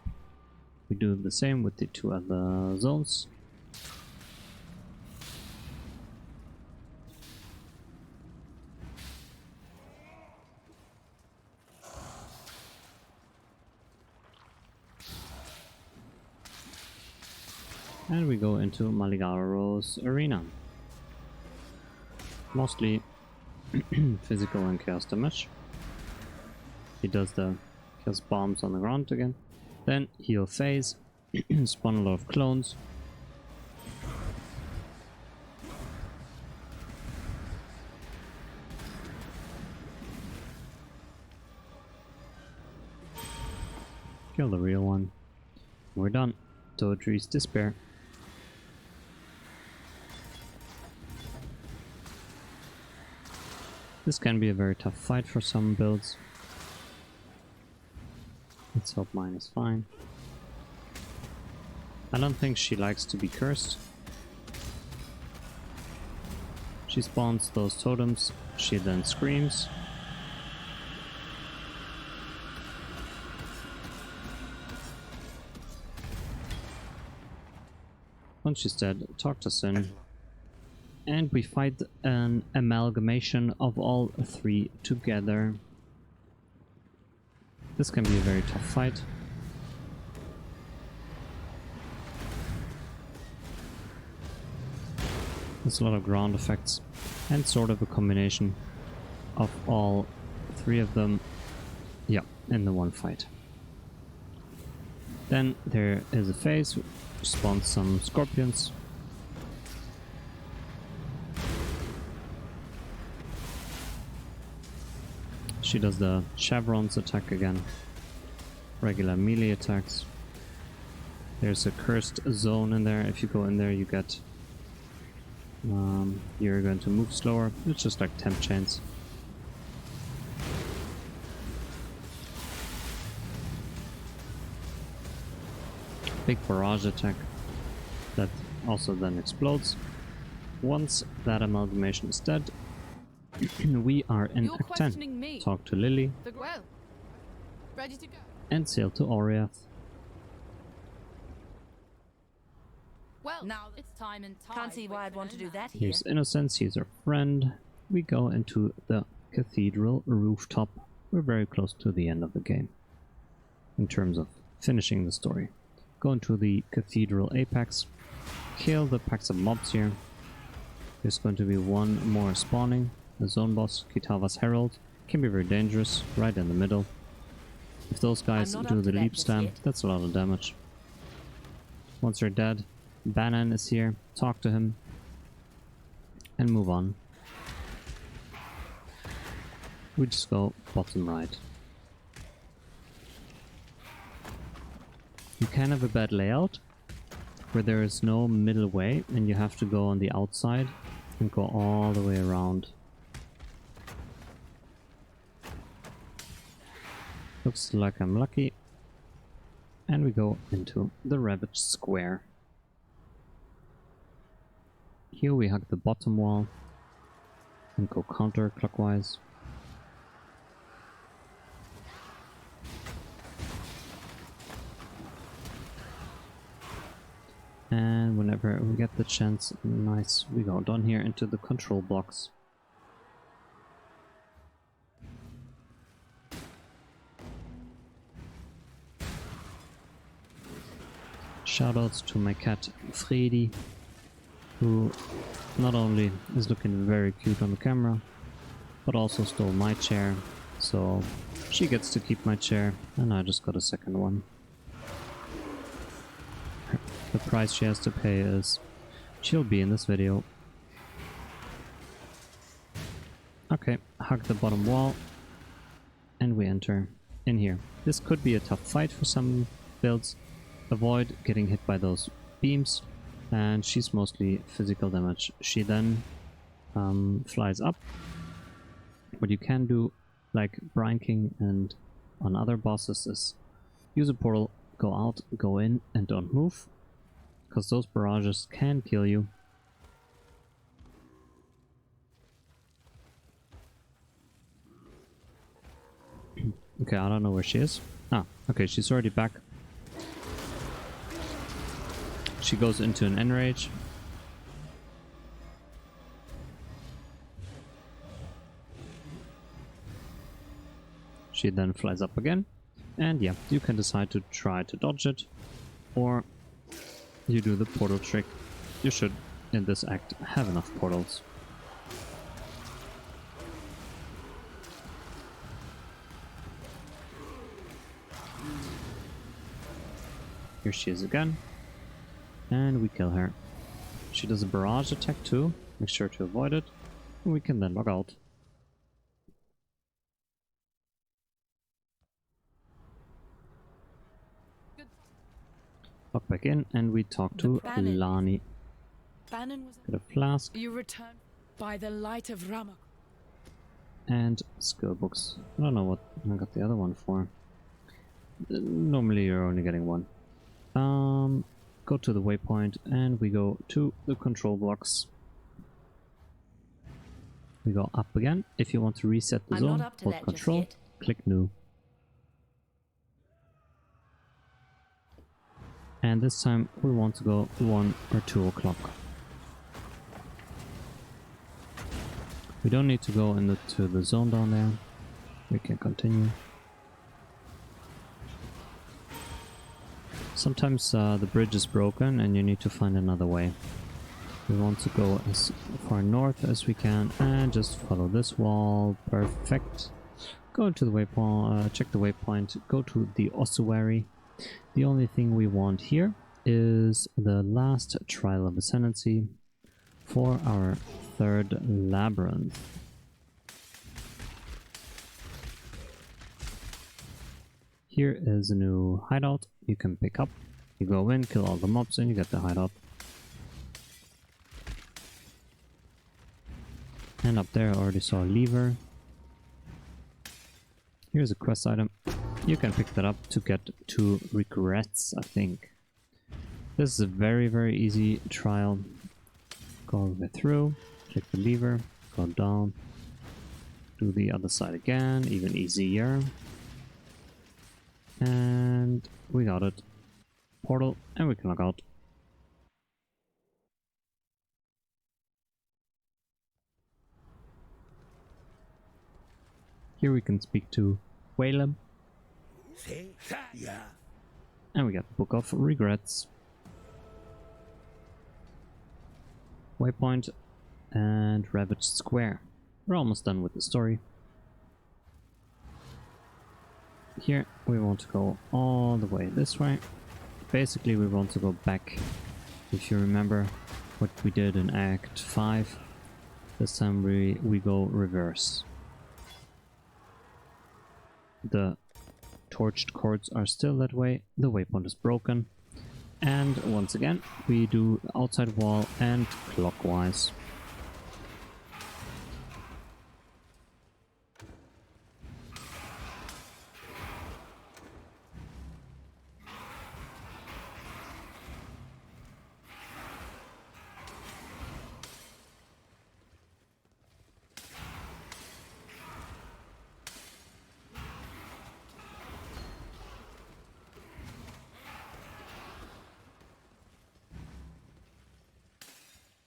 we do the same with the 2 other zones. And we go into Maligaro's arena. Mostly physical and chaos damage. He does the chaos bombs on the ground again. Then he'll phase, spawn a lot of clones. Kill the real one. We're done. Toadtree's Despair. This can be a very tough fight for some builds. Let's hope mine is fine. I don't think she likes to be cursed. She spawns those totems, she then screams. Once she's dead, talk to Sin. And we fight an amalgamation of all 3 together. This can be a very tough fight. There's a lot of ground effects and sort of a combination of all 3 of them, yeah, in the one fight. Then there is a phase, which spawns some scorpions. She does the chevrons attack again. Regular melee attacks. There's a cursed zone in there. If you go in there, you get... you're going to move slower. It's just like temp chains. Big barrage attack that also then explodes. Once that amalgamation is dead, we are in Act 10. Me. Talk to Lily Well, ready to go. and sail to Oriath. Well, now it's time and time. Can't see why I'd want to do that here. Here's Innocence, he's our friend. We go into the cathedral rooftop. We're very close to the end of the game in terms of finishing the story. Go into the cathedral apex, kill the packs of mobs here. There's going to be 1 more spawning. The zone boss, Kitava's Herald, can be very dangerous, right in the middle. If those guys do the leap stamp, that's a lot of damage. Once they're dead, Banan is here. Talk to him. And move on. We just go bottom right. You can have a bad layout where there is no middle way and you have to go on the outside and go all the way around. Looks like I'm lucky. And we go into the Ravaged Square. Here we hug the bottom wall and go counterclockwise. And whenever we get the chance, nice, we go down here into the control blocks. Shoutouts to my cat Freddy, who not only is looking very cute on the camera, but also stole my chair, so she gets to keep my chair, and I just got a second one. The price she has to pay is she'll be in this video. Okay, hug the bottom wall, and we enter in here. This could be a tough fight for some builds. Avoid getting hit by those beams, and she's mostly physical damage. She then flies up. What you can do, like Brine King and on other bosses, is use a portal, go out, go in, and don't move, because those barrages can kill you. Okay, I don't know where she is. Ah, okay, she's already back. She goes into an enrage. She then flies up again. And yeah, you can decide to try to dodge it, or you do the portal trick. You should, in this act, have enough portals. Here she is again. And we kill her. She does a barrage attack too. Make sure to avoid it. And we can then log out. Log back in and we talk to Lani. Banan was Get a flask. You return by the light of Ramak. And skill books. I don't know what I got the other one for. Normally you're only getting one. Go to the waypoint and we go to the control blocks. We go up again. If you want to reset the zone, hold control, click new. And this time we want to go 1 or 2 o'clock. We don't need to go into the zone down there. We can continue. Sometimes the bridge is broken and you need to find another way. We want to go as far north as we can and just follow this wall. Perfect. Go to the waypoint, check the waypoint, go to the ossuary. The only thing we want here is the last trial of ascendancy for our 3rd labyrinth. Here is a new hideout you can pick up. You go in, kill all the mobs, and you get the hideout. And up there I already saw a lever. Here's a quest item. You can pick that up to get 2 regrets, I think. This is a very, very easy trial. Go all the way through, click the lever, go down, do the other side again, even easier. And we got it. Portal, and we can log out. Here we can speak to Whalem. And we got Book of Regrets. Waypoint and Ravaged Square. We're almost done with the story. Here we want to go all the way this way. basically we want to go back. If you remember what we did in Act 5, this time we go reverse. The torched cords are still that way, the waypoint is broken, and once again we do outside wall and clockwise.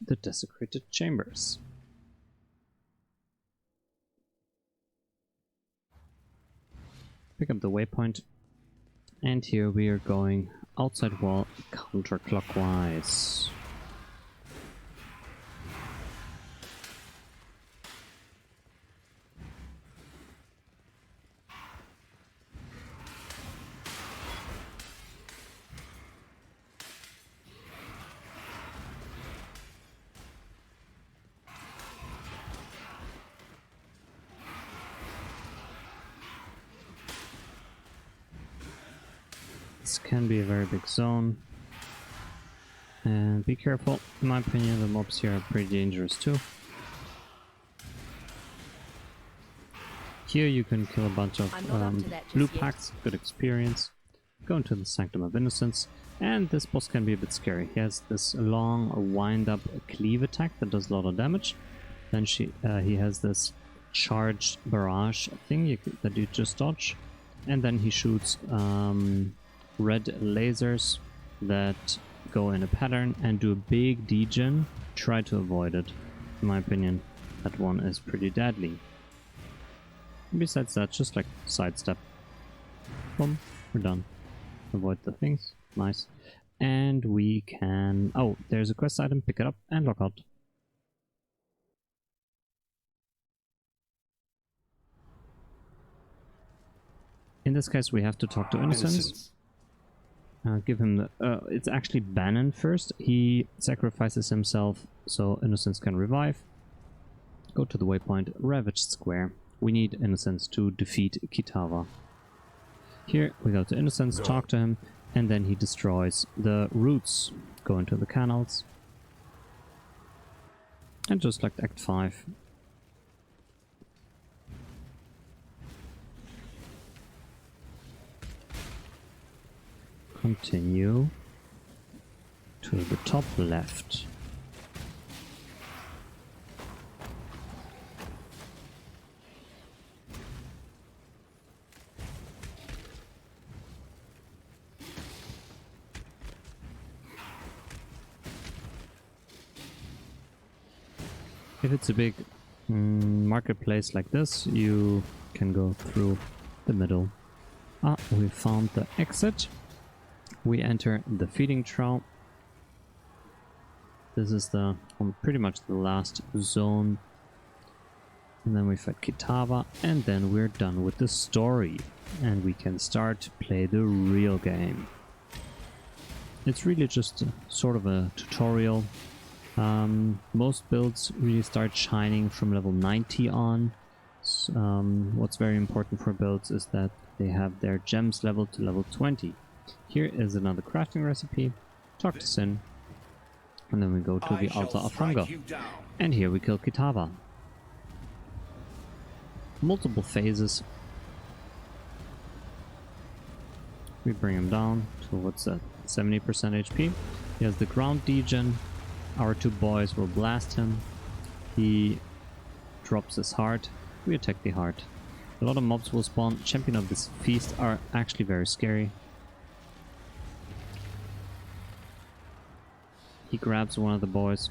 The desecrated chambers. Pick up the waypoint, and here we are going outside wall counterclockwise. This can be a very big zone, and be careful. In my opinion, the mobs here are pretty dangerous too. Here you can kill a bunch of blue packs, good experience. Go into the Sanctum of Innocence, and this boss can be a bit scary. He has this long wind-up cleave attack that does a lot of damage. Then he has this charged barrage thing that you just dodge, and then he shoots red lasers that go in a pattern and do a big degen. Try to avoid it. In my opinion, that one is pretty deadly. Besides that, just like sidestep. Boom, we're done. Avoid the things. Nice. And we can... oh, there's a quest item. Pick it up and log out. In this case, we have to talk to Innocence. Give him the... it's actually Bannon first. He sacrifices himself so Innocence can revive. Go to the waypoint, Ravaged Square. We need Innocence to defeat Kitava. Here we go to Innocence, talk to him, and then he destroys the roots. Go into the canals. And just like Act 5. Continue to the top left. If it's a big marketplace like this, you can go through the middle. Ah, we found the exit. We enter the feeding trough. This is the pretty much the last zone. And then we fight Kitava, and then we're done with the story. And we can start to play the real game. It's really just sort of a tutorial. Most builds really start shining from level 90 on. What's very important for builds is that they have their gems leveled to level 20. Here is another crafting recipe. Talk to Sin. And then we go to the Altar of Hunger. And here we kill Kitava. Multiple phases. We bring him down to, what's that, 70% HP. He has the ground degen. Our two boys will blast him. He drops his heart. We attack the heart. A lot of mobs will spawn. Champion of this feast are actually very scary. He grabs one of the boys.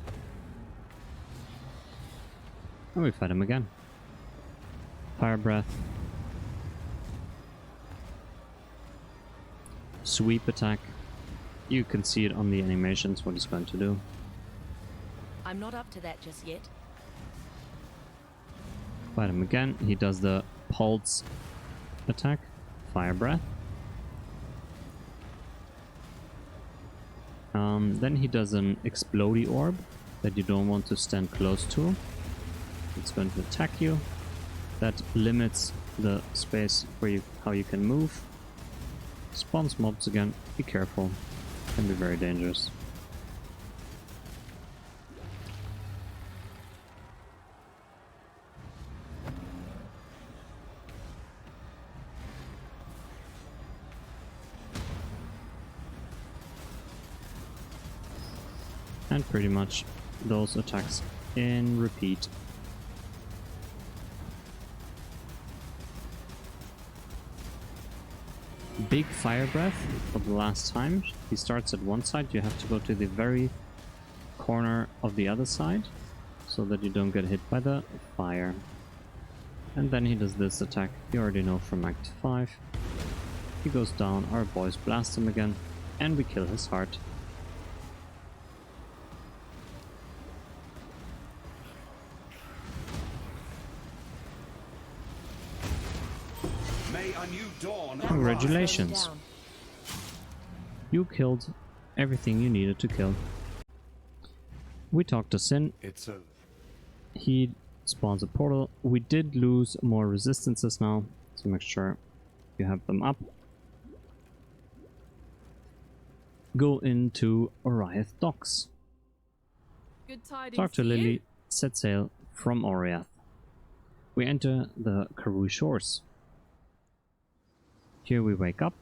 And we fight him again. Fire breath. Sweep attack. You can see it on the animations what he's going to do. I'm not up to that just yet. Fight him again. He does the pulse attack. Fire breath. Then he does an explodey orb that you don't want to stand close to. It's going to attack you. That limits the space where how you can move. Spawns mobs again. Be careful. Can be very dangerous. And pretty much those attacks in repeat. Big fire breath for the last time. He starts at one side, you have to go to the very corner of the other side so that you don't get hit by the fire. And then he does this attack you already know from Act 5. He goes down, our boys blast him again, and we kill his heart. May a new dawn. Congratulations! You killed everything you needed to kill. We talked to Sin. It's a... He spawns a portal. We did lose more resistances now, so make sure you have them up. Go into Oriath Docks. Good tidings. Talk to Lily. Set sail from Oriath. We enter the Karoo shores. Here we wake up.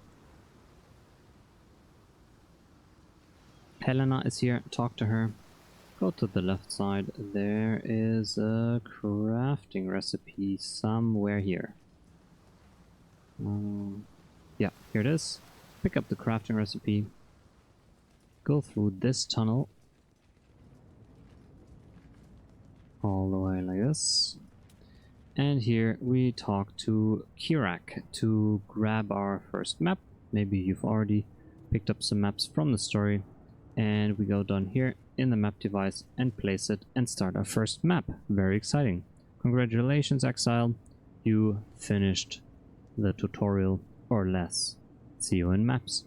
Helena is here. Talk to her. Go to the left side. There is a crafting recipe somewhere here. Yeah, here it is. Pick up the crafting recipe. Go through this tunnel. All the way like this. And here we talk to Kirak to grab our first map. Maybe you've already picked up some maps from the story. And we go down here in the map device and place it and start our first map. Very exciting. Congratulations, Exile. You finished the tutorial or less. See you in maps.